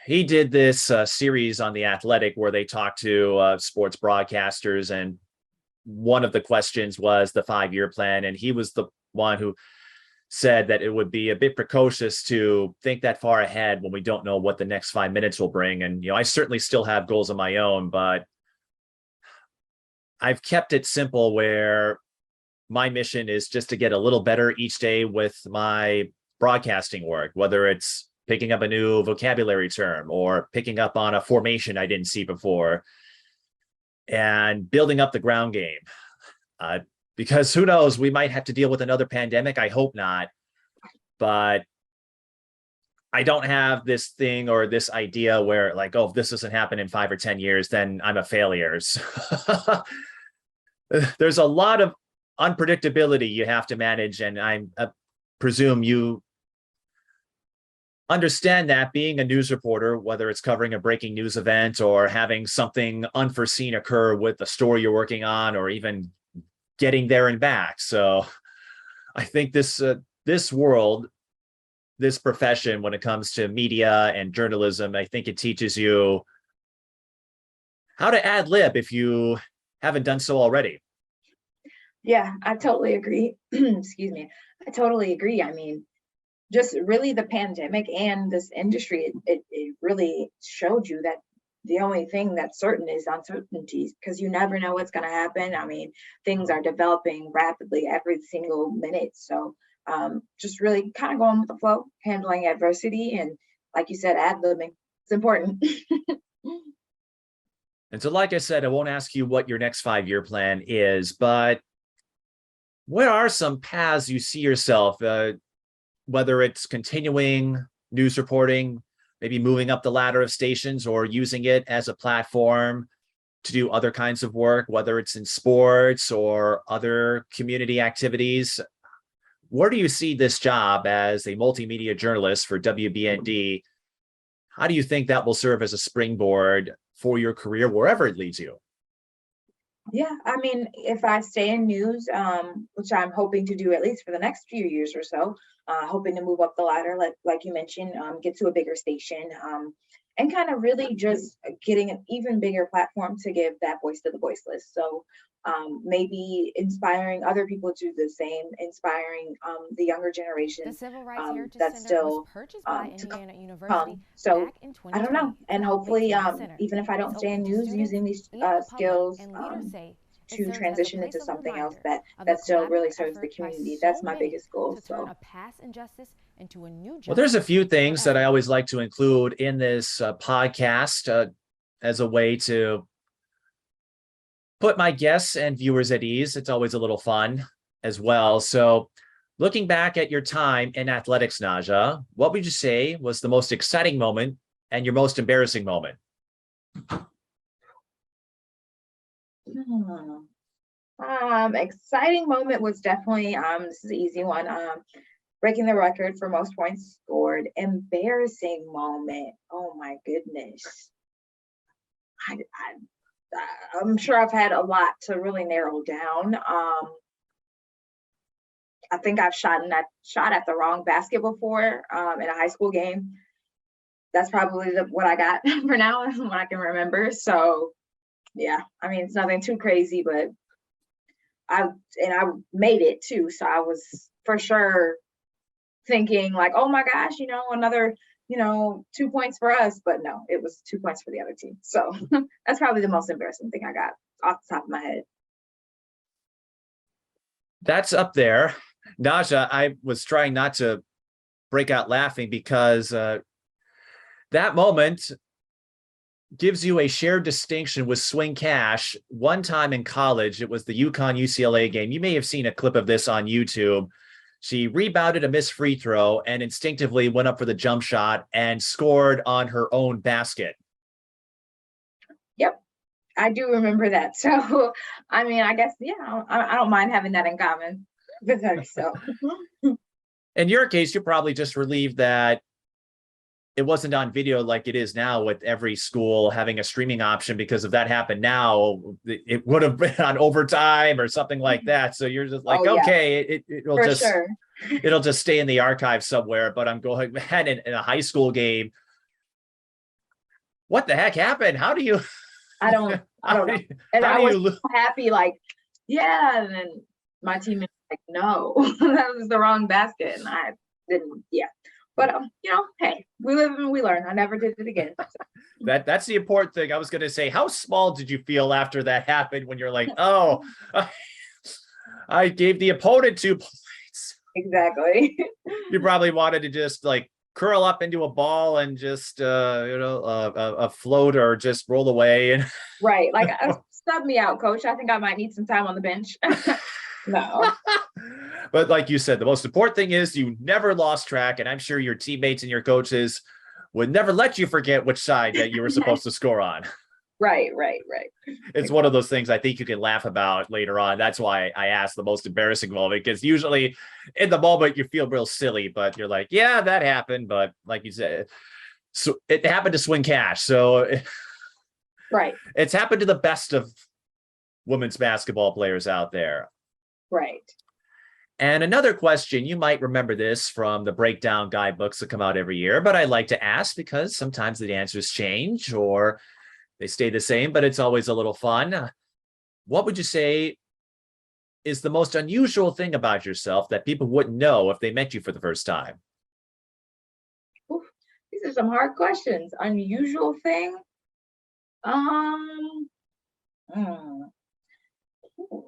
he did this series on The Athletic where they talked to sports broadcasters, and one of the questions was the 5-year plan. And he was the one who said that it would be a bit precocious to think that far ahead when we don't know what the next 5 minutes will bring. And, I certainly still have goals of my own, but I've kept it simple, where my mission is just to get a little better each day with my broadcasting work, whether it's picking up a new vocabulary term or picking up on a formation I didn't see before, and building up the ground game. Because who knows, we might have to deal with another pandemic. I hope not. But I don't have this thing or this idea where, like, oh, if this doesn't happen in 5 or 10 years, then I'm a failure. There's a lot of unpredictability you have to manage. And I presume you understand that, being a news reporter, whether it's covering a breaking news event or having something unforeseen occur with the story you're working on, or even getting there and back. So I think this world, this profession, when it comes to media and journalism, I think it teaches you how to ad lib if you haven't done so already. Yeah, I totally agree. Excuse me. I totally agree. I mean, just really the pandemic and this industry, it really showed you that the only thing that's certain is uncertainties, because you never know what's going to happen. I mean, things are developing rapidly every single minute. So just really kind of going with the flow, handling adversity, and like you said, ad-libbing. It's important. And so, like I said, I won't ask you what your next 5-year plan is, but what are some paths you see yourself, whether it's continuing news reporting, maybe moving up the ladder of stations, or using it as a platform to do other kinds of work, whether it's in sports or other community activities? Where do you see this job as a multimedia journalist for WBND? How do you think that will serve as a springboard for your career, wherever it leads you? Yeah, I mean, if I stay in news, which I'm hoping to do at least for the next few years or so, hoping to move up the ladder, like you mentioned, get to a bigger station, and kind of really just getting an even bigger platform to give that voice to the voiceless. So maybe inspiring other people to do the same, inspiring the younger The generation Civil Rights Heritage that's Center was still purchased by to Indiana University come. So back in I don't know, 2020 and to help hopefully, maintain the center. even if I It's don't stay in open to news, students using these and the public, skills and leaders say it to serves as a transition place into of something else reminder that of the still really collaborative serves the effort by community. so That's my many biggest goal. to turn So a past injustice into a new Well, there's a justice few for things that I everyone. always like to include in this podcast as a way to put my guests and viewers at ease. It's always a little fun as well. So, looking back at your time in athletics, Naja, what would you say was the most exciting moment and your most embarrassing moment? exciting moment was definitely this is an easy one. Breaking the record for most points scored. Embarrassing moment. Oh my goodness. I'm sure I've had a lot to really narrow down. I think I've shot at the wrong basket before in a high school game. That's probably what I got for now, what I can remember. So yeah, I mean, it's nothing too crazy, but I made it too. So I was for sure thinking like, oh my gosh, another, 2 points for us. But no, it was 2 points for the other team. So that's probably the most embarrassing thing I got off the top of my head. That's up there. Naja, I was trying not to break out laughing because that moment gives you a shared distinction with Swing Cash. One time in college, it was the UConn UCLA game. You may have seen a clip of this on YouTube. She rebounded a missed free throw and instinctively went up for the jump shot and scored on her own basket. Yep, I do remember that. So, I mean, I guess, yeah, I don't mind having that in common with her. So, in your case, you're probably just relieved that it wasn't on video like it is now with every school having a streaming option, because if that happened now, it would have been on overtime or something like that. So you're just like, oh, yeah, okay, for sure. It'll just stay in the archive somewhere. But I'm going, man, in a high school game, what the heck happened? How do you? I don't know. And I was so happy, like, yeah. And then my team is like, no, that was the wrong basket. And I didn't, yeah. But, hey, we live and we learn. I never did it again. So. That's the important thing. I was going to say, how small did you feel after that happened when you're like, oh, I gave the opponent 2 points? Exactly. You probably wanted to just like curl up into a ball and just, a float or just roll away. And right. Like, sub me out, coach. I think I might need some time on the bench. No. But like you said, the most important thing is you never lost track. And I'm sure your teammates and your coaches would never let you forget which side that you were supposed to score on. Right. It's one of those things I think you can laugh about later on. That's why I asked the most embarrassing moment, because usually in the moment you feel real silly, but you're like, yeah, that happened. But like you said, so it happened to Swing Cash. So right. It's happened to the best of women's basketball players out there. Right. And another question, you might remember this from the breakdown guidebooks that come out every year, but I like to ask because sometimes the answers change or they stay the same, but it's always a little fun. What would you say is the most unusual thing about yourself that people wouldn't know if they met you for the first time? Oof, these are some hard questions. Unusual thing? Ooh,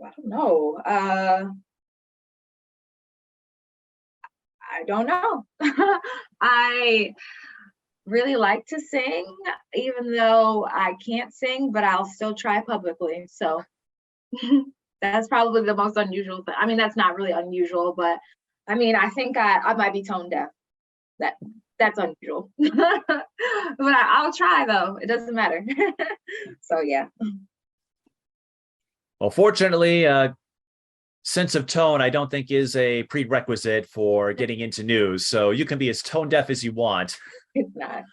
I don't know. I don't know. really like to sing, even though I can't sing, but I'll still try publicly. So that's probably the most unusual thing. I mean, that's not really unusual, but I mean, I think I might be tone deaf. That's unusual. But I'll try though. It doesn't matter. So yeah. Well, fortunately, sense of tone, I don't think is a prerequisite for getting into news. So you can be as tone deaf as you want. It's not.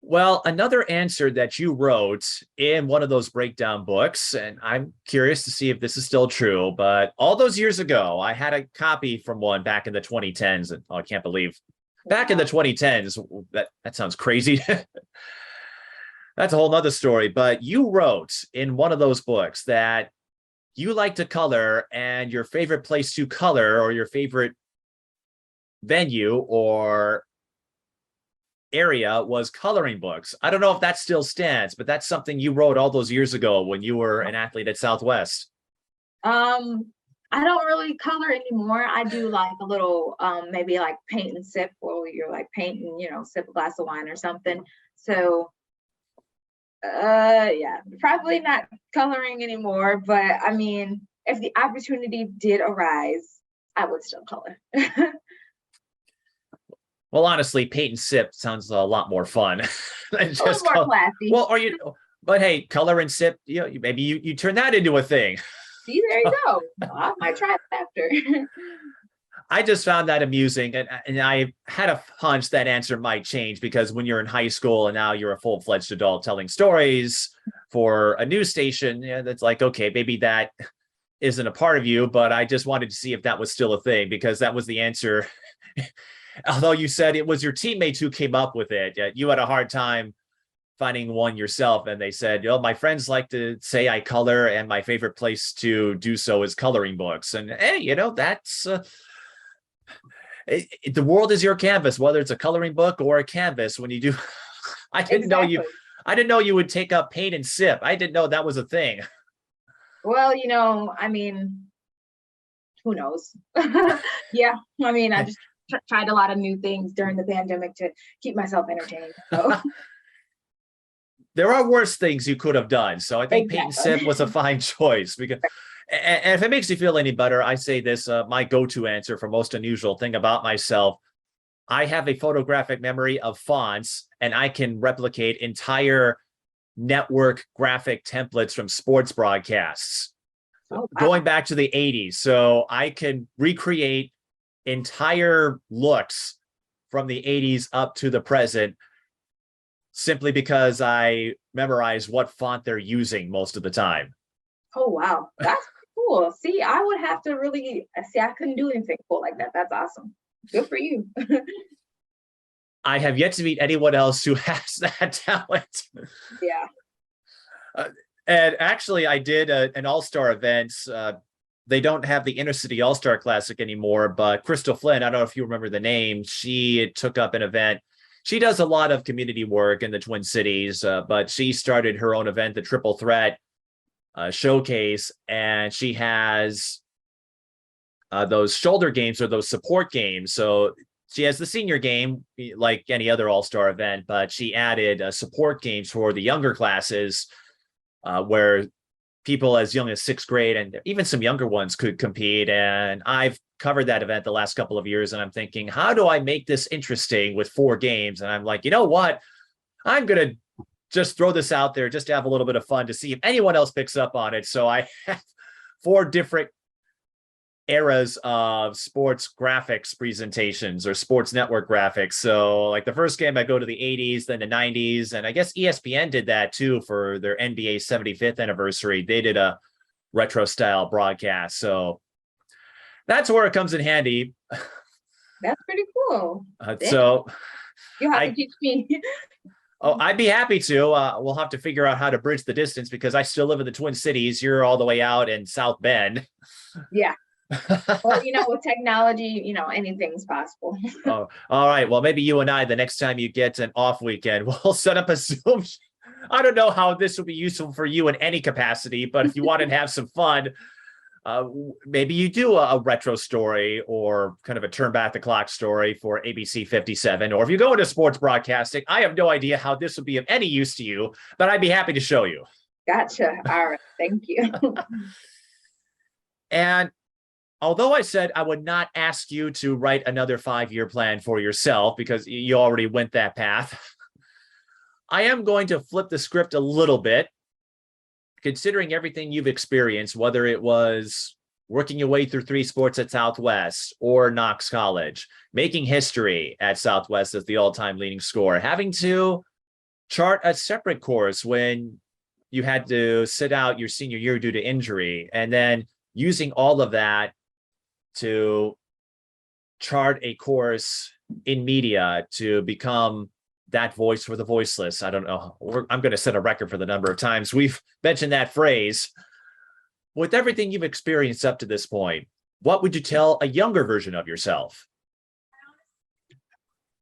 Well, another answer that you wrote in one of those breakdown books, and I'm curious to see if this is still true, but all those years ago, I had a copy from one back in the 2010s. And I can't believe back in the 2010s, that sounds crazy. That's a whole nother story. But you wrote in one of those books that you like to color, and your favorite place to color, or your favorite venue or area, was coloring books. I don't know if that still stands, but that's something you wrote all those years ago when you were an athlete at Southwest. I don't really color anymore. I do like a little maybe like paint and sip, where you're like painting, sip a glass of wine or something. So yeah, probably not coloring anymore, but I mean, if the opportunity did arise, I would still color. Well, honestly, paint and sip sounds a lot more fun than just more classy. Well, but hey, color and sip, maybe you turn that into a thing. See, there you go. I might try it after. I just found that amusing, and I had a hunch that answer might change, because when you're in high school and now you're a full-fledged adult telling stories for a news station, that's like, okay, maybe that isn't a part of you, but I just wanted to see if that was still a thing, because that was the answer. Although you said it was your teammates who came up with it, you had a hard time finding one yourself, and they said, my friends like to say I color, and my favorite place to do so is coloring books. And hey, that's the world is your canvas, whether it's a coloring book or a canvas. When you do, I didn't know you would take up paint and sip. I didn't know that was a thing. Well, I mean, who knows? Yeah, I mean, I just tried a lot of new things during the pandemic to keep myself entertained. So. There are worse things you could have done. So I think paint and sip was a fine choice, because, and if it makes you feel any better, I say this, my go-to answer for most unusual thing about myself: I have a photographic memory of fonts, and I can replicate entire network graphic templates from sports broadcasts going back to the 80s. So I can recreate entire looks from the 80s up to the present, simply because I memorize what font they're using most of the time. Oh, wow. That's cool. See, I would have to really I couldn't do anything cool like that. That's awesome. Good for you. I have yet to meet anyone else who has that talent. Yeah. And actually, I did an all-star event. They don't have the Intercity All-Star Classic anymore, but Crystal Flynn, I don't know if you remember the name, she took up an event. She does a lot of community work in the Twin Cities, but she started her own event, the Triple Threat Showcase, and she has those shoulder games, or those support games. So she has the senior game like any other all-star event, but she added support games for the younger classes, where people as young as 6th grade and even some younger ones could compete. And I've covered that event the last couple of years, and I'm thinking, how do I make this interesting with 4 games? And I'm like, you know what? I'm going to just throw this out there just to have a little bit of fun, to see if anyone else picks up on it. So I have 4 different eras of sports graphics presentations, or sports network graphics. So like the first game, I go to the 80s, then the 90s, and I guess ESPN did that too for their NBA 75th anniversary. They did a retro style broadcast. So that's where it comes in handy. That's pretty cool. So you have to teach me. Oh, I'd be happy to. We'll have to figure out how to bridge the distance, because I still live in the Twin Cities. You're all the way out in South Bend. Yeah. Well, with technology, anything's possible. Oh, all right. Well, maybe you and I, the next time you get an off weekend, we'll set up a Zoom. I don't know how this will be useful for you in any capacity, but if you want to have some fun, maybe you do a retro story or kind of a turn back the clock story for ABC 57, or if you go into sports broadcasting, I have no idea how this would be of any use to you, but I'd be happy to show you. Gotcha. All right. Thank you. And although I said I would not ask you to write another 5-year plan for yourself because you already went that path, I am going to flip the script a little bit, considering everything you've experienced, whether it was working your way through 3 sports at Southwest or Knox College, making history at Southwest as the all-time leading scorer, having to chart a separate course when you had to sit out your senior year due to injury, and then using all of that to chart a course in media to become that voice for the voiceless. I don't know. I'm going to set a record for the number of times we've mentioned that phrase. With everything you've experienced up to this point, what would you tell a younger version of yourself?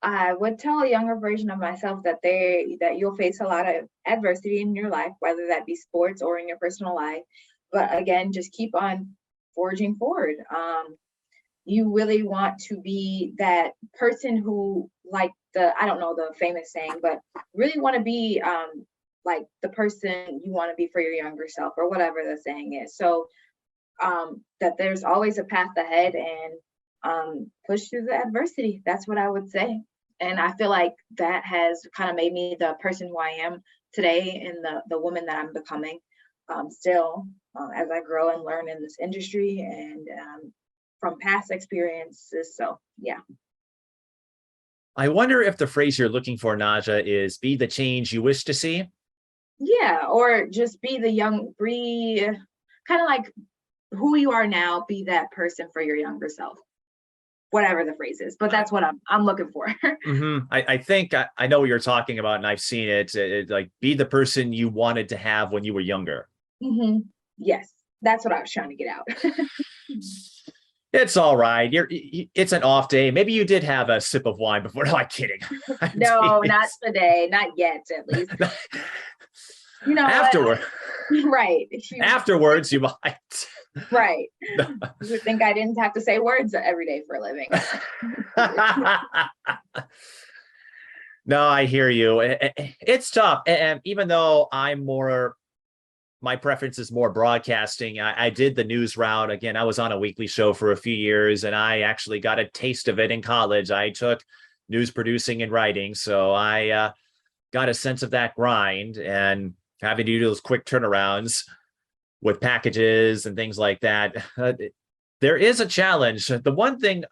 I would tell a younger version of myself that you'll face a lot of adversity in your life, whether that be sports or in your personal life. But again, just keep on forging forward. You really want to be that person who, like I don't know the famous saying, but really want to be like the person you want to be for your younger self, or whatever the saying is. So that there's always a path ahead, and push through the adversity. That's what I would say. And I feel like that has kind of made me the person who I am today, and the woman that I'm becoming still as I grow and learn in this industry, and from past experiences. So yeah. I wonder if the phrase you're looking for, Naja, is be the change you wish to see. Yeah, or just be kind of like who you are now, be that person for your younger self. Whatever the phrase is, but that's what I'm looking for. Mm-hmm. I think I know what you're talking about, and I've seen it. Like, be the person you wanted to have when you were younger. Mm-hmm. Yes, that's what I was trying to get out. It's all right. It's an off day. Maybe you did have a sip of wine before. No, I'm kidding. No, not today. Not yet, at least. You know, afterward. Right. Afterwards, you might. Right. You would think I didn't have to say words every day for a living. No, I hear you. It's tough. And even though my preference is more broadcasting, I did the news route. Again, I was on a weekly show for a few years, and I actually got a taste of it in college. I took news producing and writing, so I got a sense of that grind and having to do those quick turnarounds with packages and things like that. There is a challenge. The one thing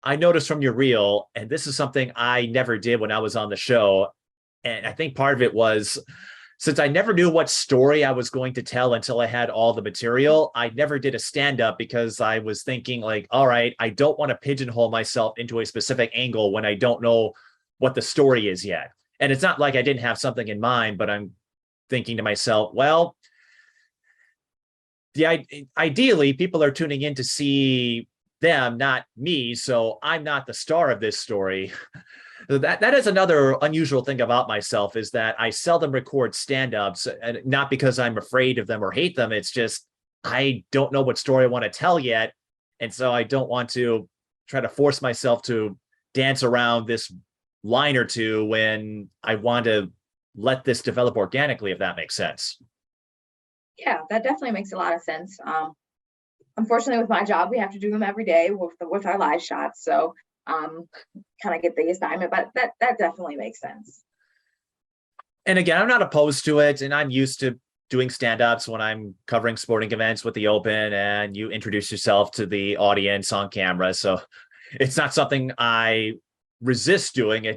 I noticed from your reel, and this is something I never did when I was on the show, and I think part of it was, since I never knew what story I was going to tell until I had all the material, I never did a stand-up because I was thinking, like, all right, I don't want to pigeonhole myself into a specific angle when I don't know what the story is yet. And it's not like I didn't have something in mind, but I'm thinking to myself, well, ideally, people are tuning in to see them, not me. So I'm not the star of this story. That is another unusual thing about myself, is that I seldom record stand-ups, and not because I'm afraid of them or hate them. It's just I don't know what story I want to tell yet. And so I don't want to try to force myself to dance around this line or two when I want to let this develop organically, if that makes sense. Yeah, that definitely makes a lot of sense. Unfortunately, with my job, we have to do them every day with our live shots. So kind of get the assignment, but that definitely makes sense. And again, I'm not opposed to it, and I'm used to doing stand-ups when I'm covering sporting events with the Open, and you introduce yourself to the audience on camera. So it's not something I resist doing.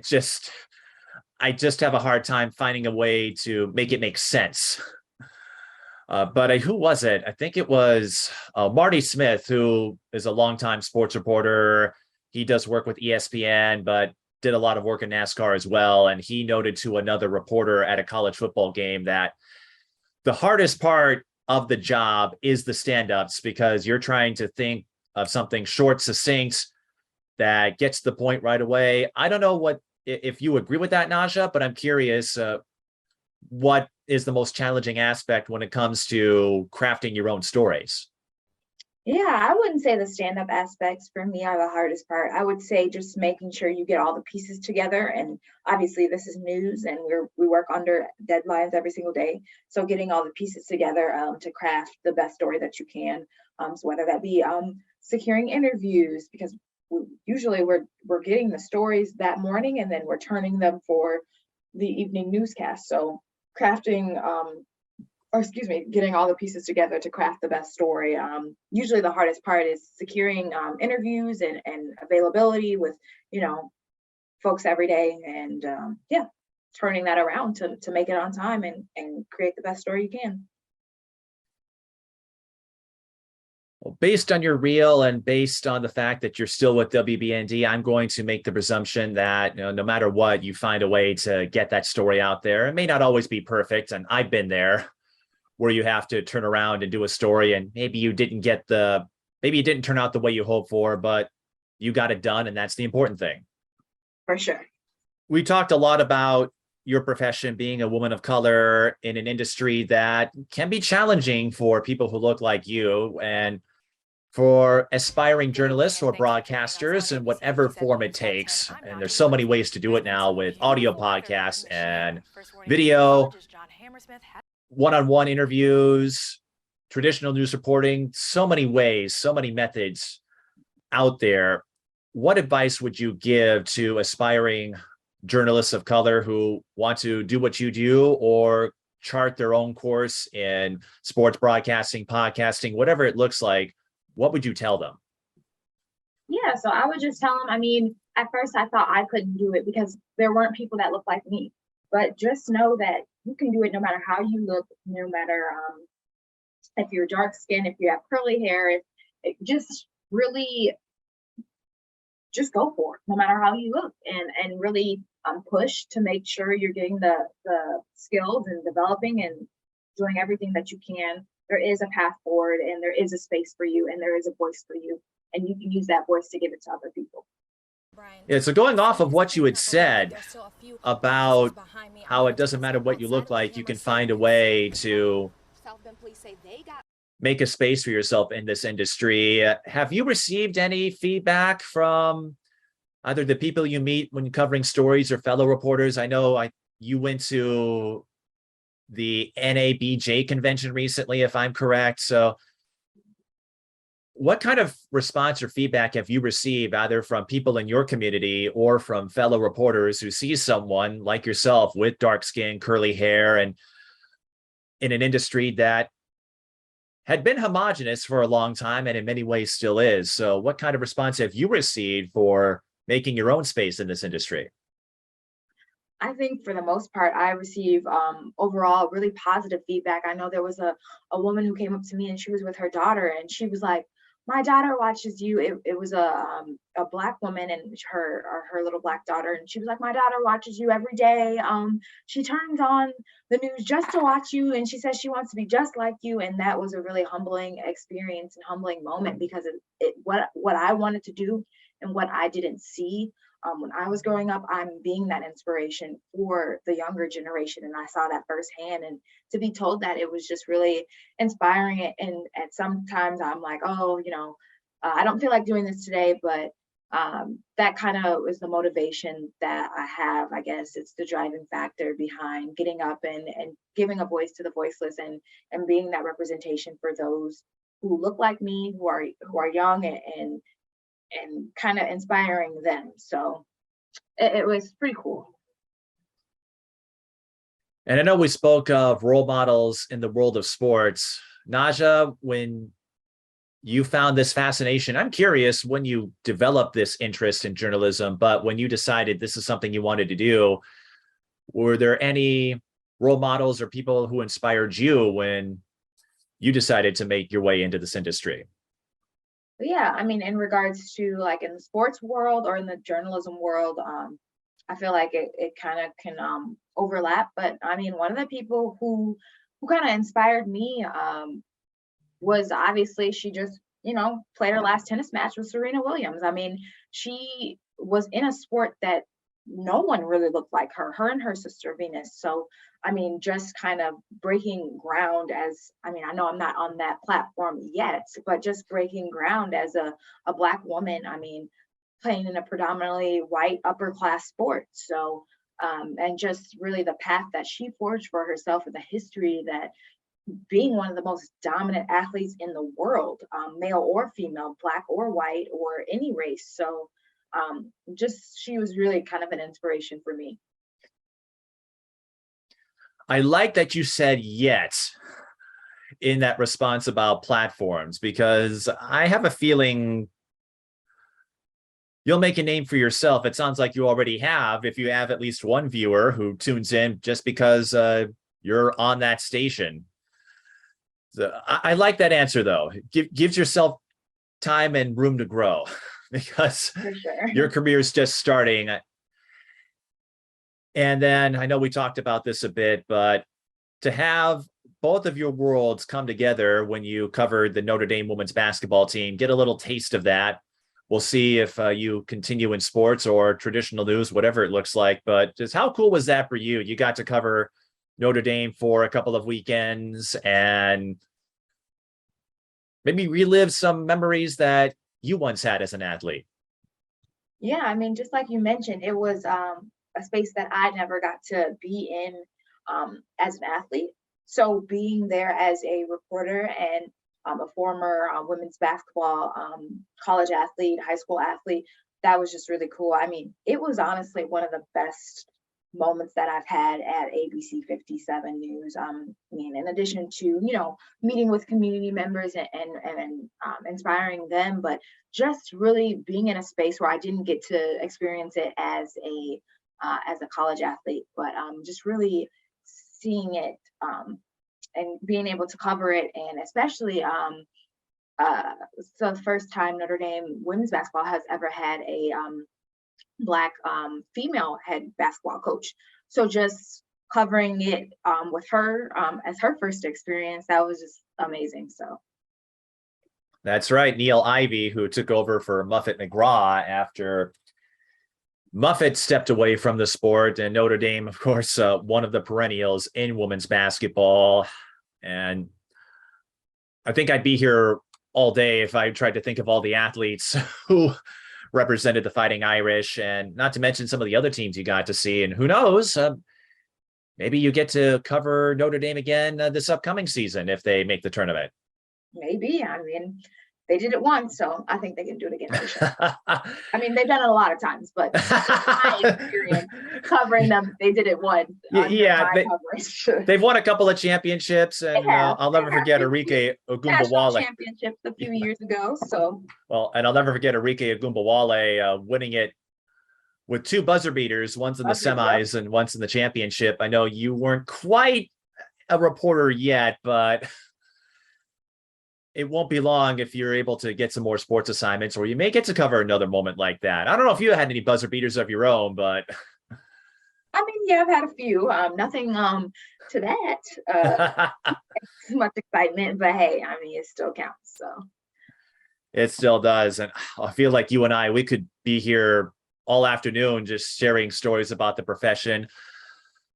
I just have a hard time finding a way to make it make sense. But who was it? I think it was Marty Smith, who is a longtime sports reporter. He does work with ESPN, but did a lot of work in NASCAR as well. And he noted to another reporter at a college football game that the hardest part of the job is the stand-ups, because you're trying to think of something short, succinct, that gets to the point right away. I don't know if you agree with that, Naja, but I'm curious, what is the most challenging aspect when it comes to crafting your own stories? Yeah, I wouldn't say the stand-up aspects for me are the hardest part. I would say just making sure you get all the pieces together. And obviously this is news and we work under deadlines every single day. So getting all the pieces together to craft the best story that you can. So whether that be securing interviews, because usually we're getting the stories that morning and then we're turning them for the evening newscast. So crafting or excuse me, getting all the pieces together to craft the best story. Usually the hardest part is securing interviews and availability with, you know, folks every day. And yeah, turning that around to make it on time and create the best story you can. Well, based on your reel and based on the fact that you're still with WBND, I'm going to make the presumption that no matter what, you find a way to get that story out there. It may not always be perfect, and I've been there, where you have to turn around and do a story and maybe you didn't turn out the way you hoped for, but you got it done, and that's the important thing. For sure. We talked a lot about your profession being a woman of color in an industry that can be challenging for people who look like you and for aspiring journalists or broadcasters in whatever form it takes. And there's so many ways to do it now with audio podcasts and video, one-on-one interviews, traditional news reporting, so many ways, so many methods out there. What advice would you give to aspiring journalists of color who want to do what you do or chart their own course in sports broadcasting, podcasting, whatever it looks like? What would you tell them? Yeah, so I would just tell them, I mean, at first I thought I couldn't do it because there weren't people that looked like me, but just know that you can do it no matter how you look, no matter if you're dark skinned, if you have curly hair, just really just go for it, no matter how you look, and really push to make sure you're getting the skills and developing and doing everything that you can. There is a path forward, and there is a space for you, and there is a voice for you, and you can use that voice to give it to other people. Yeah, so going off of what you had said about how it doesn't matter what you look like, you can find a way to make a space for yourself in this industry. Have you received any feedback from either the people you meet when covering stories or fellow reporters? I know you went to the NABJ convention recently, if I'm correct. So what kind of response or feedback have you received either from people in your community or from fellow reporters who see someone like yourself with dark skin, curly hair, and in an industry that had been homogenous for a long time and in many ways still is? So what kind of response have you received for making your own space in this industry? I think for the most part, I receive overall really positive feedback. I know there was a woman who came up to me and she was with her daughter and she was like, my daughter watches you. It was a Black woman and her little Black daughter. And she was like, my daughter watches you every day. She turns on the news just to watch you. And she says she wants to be just like you. And that was a really humbling experience and humbling moment because what I wanted to do and what I didn't see when I was growing up, I'm being that inspiration for the younger generation. And I saw that firsthand. And to be told that, it was just really inspiring. And sometimes I'm like, oh, I don't feel like doing this today, but that kind of is the motivation that I have. I guess it's the driving factor behind getting up and giving a voice to the voiceless and being that representation for those who look like me, who are young and kind of inspiring them. So it was pretty cool. And I know we spoke of role models in the world of sports. Naja, when you found this fascination, I'm curious when you developed this interest in journalism, but when you decided this is something you wanted to do, were there any role models or people who inspired you when you decided to make your way into this industry? Yeah, I mean, in regards to like in the sports world or in the journalism world, I feel like it kind of can overlap. But I mean, one of the people who kind of inspired me was obviously she just played her last tennis match with Serena Williams. I mean, she was in a sport that no one really looked like her and her sister Venus. So, I mean, just kind of breaking ground as, I mean, I know I'm not on that platform yet, but just breaking ground as a Black woman, I mean, playing in a predominantly white upper class sport. So, and just really the path that she forged for herself and the history that being one of the most dominant athletes in the world, male or female, Black or white or any race. So just she was really kind of an inspiration for me. I like that you said yet in that response about platforms, because I have a feeling you'll make a name for yourself. It sounds like you already have, if you have at least one viewer who tunes in just because you're on that station. So I like that answer, though. Gives yourself time and room to grow because For sure. your career is just starting. And then I know we talked about this a bit, but to have both of your worlds come together when you covered the Notre Dame women's basketball team, get a little taste of that. We'll see if you continue in sports or traditional news, whatever it looks like. But just how cool was that for you? You got to cover Notre Dame for a couple of weekends and maybe relive some memories that you once had as an athlete. Yeah, I mean, just like you mentioned, it was a space that I never got to be in as an athlete. So being there as a reporter and a former women's basketball college athlete, high school athlete, that was just really cool. I mean, it was honestly one of the best moments that I've had at ABC 57 News. I mean, in addition to, you know, meeting with community members and inspiring them, but just really being in a space where I didn't get to experience it as a college athlete, but just really seeing it and being able to cover it, and especially it's the first time Notre Dame women's basketball has ever had a Black female head basketball coach. So just covering it with her as her first experience, that was just amazing. So That's right. Neil Ivey, who took over for Muffet McGraw after Muffet stepped away from the sport, and Notre Dame, of course, one of the perennials in women's basketball. And I think I'd be here all day if I tried to think of all the athletes who represented the Fighting Irish, and not to mention some of the other teams you got to see. And who knows, maybe you get to cover Notre Dame again this upcoming season if they make the tournament. maybe, I mean, they did it once, so I think they can do it again for sure. I mean, they've done it a lot of times, but my experience covering them, they did it once. Yeah, they've won a couple of championships, and I'll never forget Arike Ogunbowale. Championships a few years ago. So well, and I'll never forget Arike Ogunbowale winning it with two buzzer beaters, once in the semis and once in the championship. I know you weren't quite a reporter yet, but it won't be long if you're able to get some more sports assignments, or you may get to cover another moment like that. I don't know if you had any buzzer beaters of your own, but I mean, yeah, I've had a few. Nothing to that much excitement, but hey, I mean, it still counts. So it still does. And I feel like you and we could be here all afternoon just sharing stories about the profession.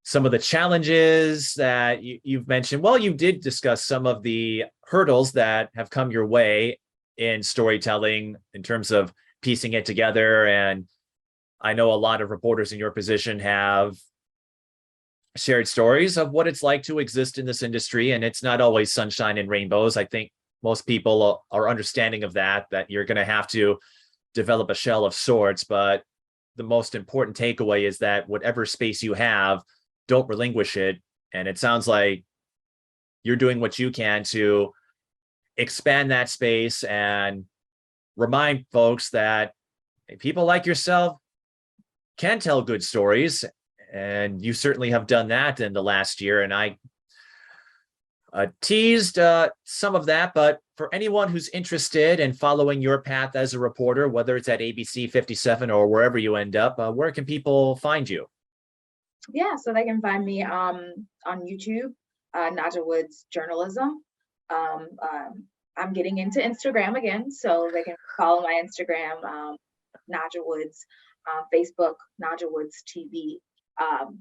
Some of the challenges that you've mentioned. Well, you did discuss some of the hurdles that have come your way in storytelling in terms of piecing it together. And I know a lot of reporters in your position have shared stories of what it's like to exist in this industry. And it's not always sunshine and rainbows. I think most people are understanding of that you're going to have to develop a shell of sorts. But the most important takeaway is that whatever space you have, don't relinquish it. And it sounds like you're doing what you can to expand that space and remind folks that people like yourself can tell good stories. And you certainly have done that in the last year. And I teased some of that, but for anyone who's interested in following your path as a reporter, whether it's at ABC 57 or wherever you end up, where can people find you? Yeah, so they can find me on YouTube, Naja Woods Journalism. I'm getting into Instagram again, so they can follow my Instagram, Naja Woods. Facebook, Naja Woods TV.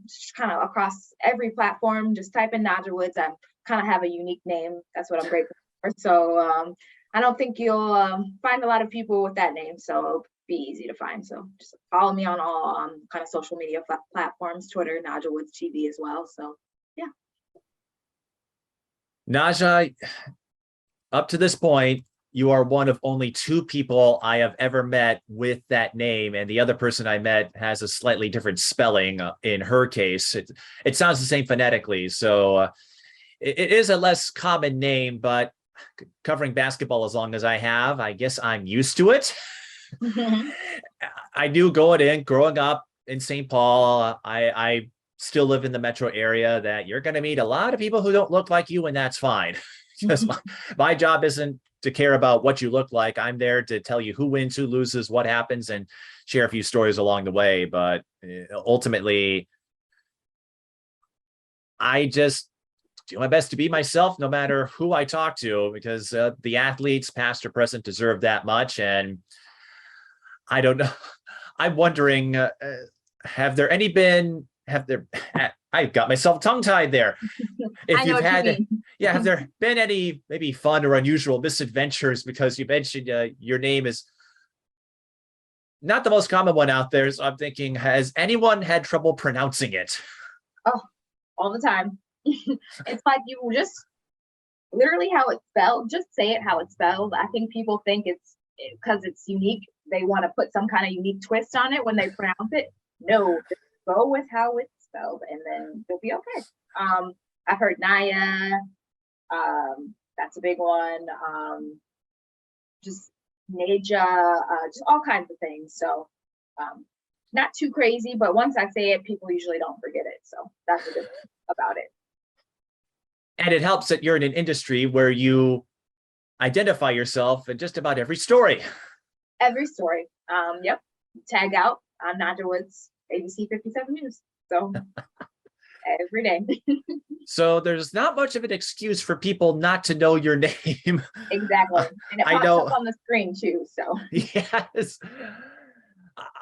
Just kind of across every platform, just type in Naja Woods. I kind of have a unique name. That's what I'm grateful for. So I don't think you'll find a lot of people with that name. So it'll be easy to find. So just follow me on all kind of social media platforms, Twitter, Naja Woods TV as well. So yeah. Naja, up to this point, you are one of only 2 people I have ever met with that name. And the other person I met has a slightly different spelling in her case. It sounds the same phonetically. So it is a less common name, but covering basketball as long as I have, I guess I'm used to it. I do go it in. Growing up in St. Paul, I still live in the metro area, that you're going to meet a lot of people who don't look like you, and that's fine. Because my job isn't to care about what you look like. I'm there to tell you who wins, who loses, what happens, and share a few stories along the way. But ultimately, I just do my best to be myself no matter who I talk to, because the athletes, past or present, deserve that much. And I don't know. I'm wondering, have there I got myself tongue-tied there. If you've had, have there been any maybe fun or unusual misadventures? Because you mentioned your name is not the most common one out there. So I'm thinking, has anyone had trouble pronouncing it? Oh, all the time. It's like you just literally how it's spelled, just say it how it's spelled. I think people think it's because it's unique, they want to put some kind of unique twist on it when they pronounce it. No, just go with how it's spelled and then you'll be okay. I've heard Naya, that's a big one. Just Naja, just all kinds of things. So not too crazy, but once I say it, people usually don't forget it. So that's a good thing about it. And it helps that you're in an industry where you identify yourself in just about every story. Every story. Yep. Tag out on Naja Woods, ABC 57 News. So every day. So there's not much of an excuse for people not to know your name. Exactly. And it pops up on the screen too. So yes.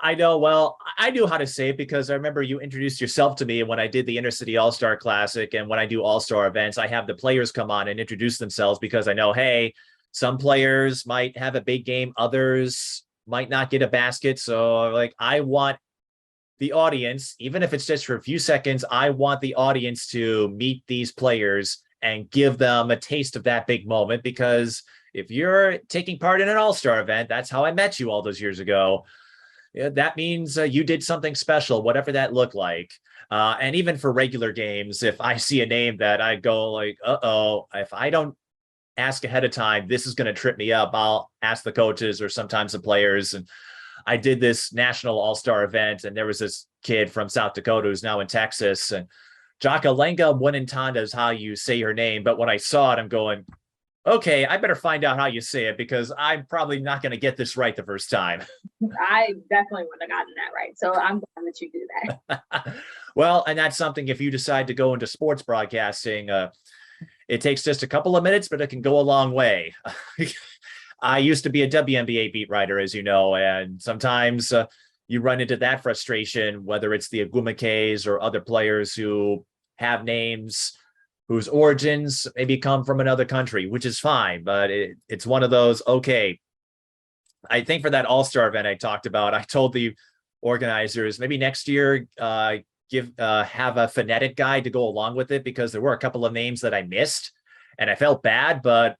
I know. Well, I knew how to say it because I remember you introduced yourself to me when I did the Intercity All-Star Classic. And when I do All-Star events, I have the players come on and introduce themselves because I know, hey, some players might have a big game, others might not get a basket. So like, I want the audience, even if it's just for a few seconds, I want the audience to meet these players and give them a taste of that big moment. Because if you're taking part in an All-Star event, that's how I met you all those years ago. That means you did something special, whatever that looked like. And even for regular games, if I see a name that I go like, uh-oh, if I don't ask ahead of time, this is going to trip me up, I'll ask the coaches or sometimes the players. And I did this national all-star event, and there was this kid from South Dakota who's now in Texas. And Jakalenga Winantanda is how you say her name. But when I saw it, I'm going, okay, I better find out how you say it because I'm probably not going to get this right the first time. I definitely wouldn't have gotten that right. So I'm glad that you do that. Well, and that's something, if you decide to go into sports broadcasting, it takes just a couple of minutes, but it can go a long way. I used to be a WNBA beat writer, as you know, and sometimes you run into that frustration, whether it's the Agumekes or other players who have names whose origins maybe come from another country, which is fine. But it's one of those, okay, I think for that all-star event I talked about, I told the organizers maybe next year, have a phonetic guide to go along with it, because there were a couple of names that I missed and I felt bad, but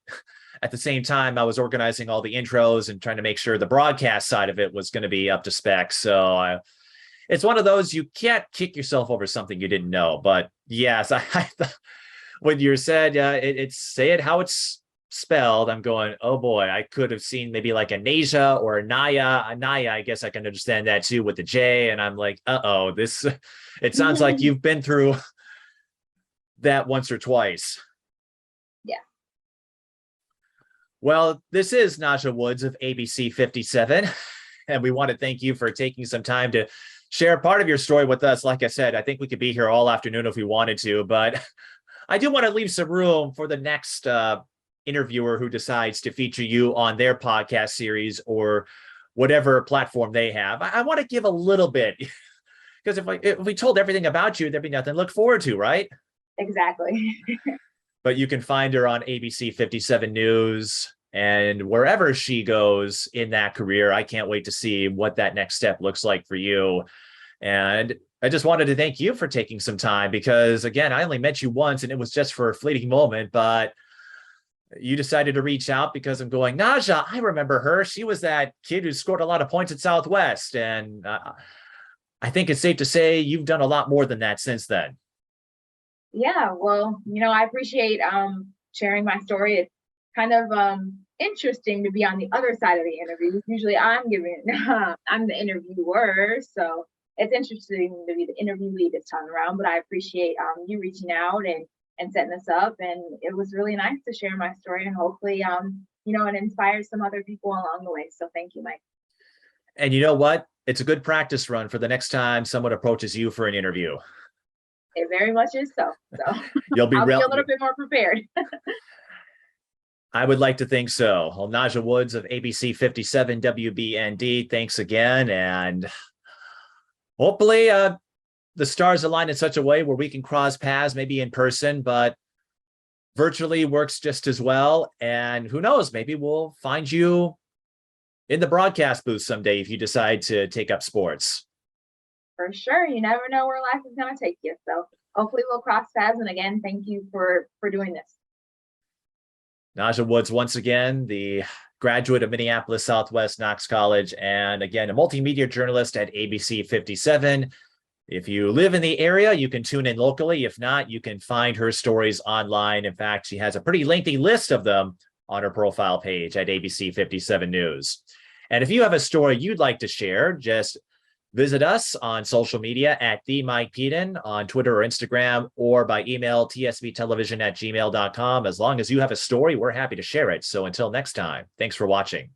at the same time, I was organizing all the intros and trying to make sure the broadcast side of it was going to be up to spec. So it's one of those, you can't kick yourself over something you didn't know. But yes, when you said it's say it how it's spelled, I'm going, oh boy, I could have seen maybe like a Naja or a Naya. A Naya, I guess I can understand that too with the J. And I'm like, uh-oh, it sounds like you've been through that once or twice. Yeah. Well, this is Naja Woods of ABC 57, and we want to thank you for taking some time to share part of your story with us. Like I said, I think we could be here all afternoon if we wanted to, but I do want to leave some room for the next interviewer who decides to feature you on their podcast series or whatever platform they have. I want to give a little bit because if we told everything about you, there'd be nothing to look forward to, right? Exactly. But you can find her on ABC 57 News and wherever she goes in that career. I can't wait to see what that next step looks like for you. And I just wanted to thank you for taking some time because, again, I only met you once and it was just for a fleeting moment, but you decided to reach out because I'm going, Naja, I remember her. She was that kid who scored a lot of points at Southwest. And I think it's safe to say you've done a lot more than that since then. Yeah, well, I appreciate sharing my story. It's kind of interesting to be on the other side of the interview. Usually I'm the interviewer, so it's interesting to be the interviewee this time around. But I appreciate you reaching out and setting this up, and it was really nice to share my story, and hopefully it inspires some other people along the way. So thank you, Mike. And you know what? It's a good practice run for the next time someone approaches you for an interview. It very much is so. You'll be I'll be a little bit more prepared. I would like to think so. Well, Naja Woods of ABC 57 WBND, thanks again. And hopefully the stars align in such a way where we can cross paths, maybe in person, but virtually works just as well. And who knows, maybe we'll find you in the broadcast booth someday if you decide to take up sports. For sure. You never know where life is going to take you. So hopefully we'll cross paths. And again, thank you for doing this. Naja Woods, once again, the graduate of Minneapolis Southwest Knox College, and again, a multimedia journalist at ABC 57. If you live in the area, you can tune in locally. If not, you can find her stories online. In fact, she has a pretty lengthy list of them on her profile page at ABC 57 News. And if you have a story you'd like to share, just visit us on social media at The Mike Peden on Twitter or Instagram, or by email tsvtelevision@gmail.com. As long as you have a story, we're happy to share it. So until next time, thanks for watching.